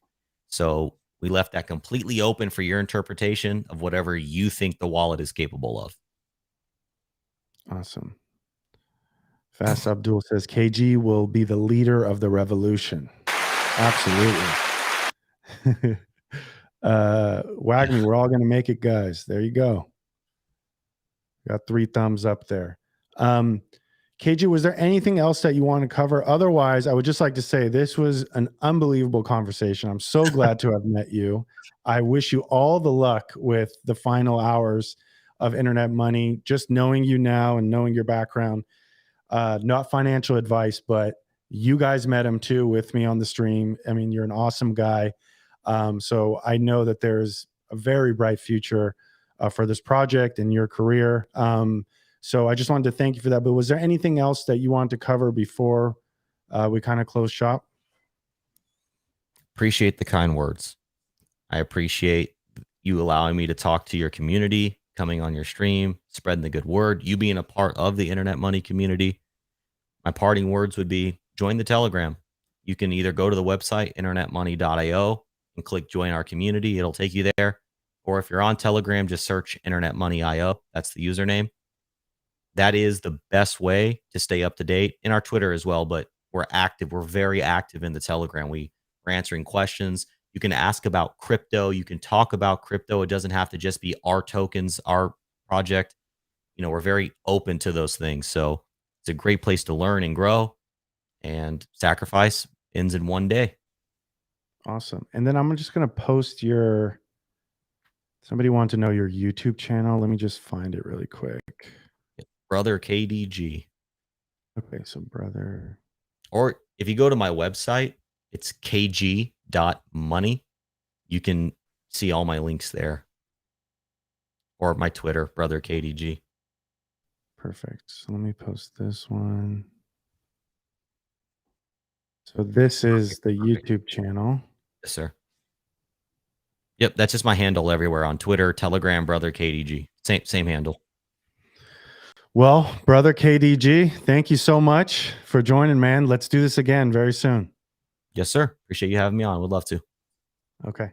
So we left that completely open for your interpretation of whatever you think the wallet is capable of. Awesome. Fast Abdul says KG will be the leader of the revolution. Absolutely. Wagme, we're all going to make it, guys. There you go. Got 3 thumbs up there. KG, was there anything else that you want to cover? Otherwise, I would just like to say this was an unbelievable conversation. I'm so glad to have met you. I wish you all the luck with the final hours of Internet Money. Just knowing you now and knowing your background, not financial advice, but you guys met him too with me on the stream. I mean, you're an awesome guy. So I know that there's a very bright future for this project and your career. So I just wanted to thank you for that. But was there anything else that you wanted to cover before we kind of close shop? Appreciate the kind words. I appreciate you allowing me to talk to your community, coming on your stream, spreading the good word, you being a part of the Internet Money community. My parting words would be join the Telegram. You can either go to the website, internetmoney.io, and click join our community. It'll take you there. Or if you're on Telegram, just search Internet Money IO. That's the username. That is the best way to stay up to date. In our Twitter as well, but we're active. We're very active in the Telegram. We're answering questions. You can ask about crypto. You can talk about crypto. It doesn't have to just be our tokens, our project. You know, we're very open to those things. So it's a great place to learn and grow. And sacrifice ends in one day. Awesome. And then I'm just going to post somebody wanted to know your YouTube channel. Let me just find it really quick. Brother KDG. Okay, so brother. Or If you go to my website, it's kg.money. You can see all my links there, or my Twitter, brother KDG. Perfect. So let me post this one. So this is the YouTube channel. Yes, sir. Yep, that's just my handle everywhere on Twitter, Telegram, brother KDG. Same handle. Well, brother KDG, thank you so much for joining, man. Let's do this again very soon. Yes, sir. Appreciate you having me on. Would love to. Okay.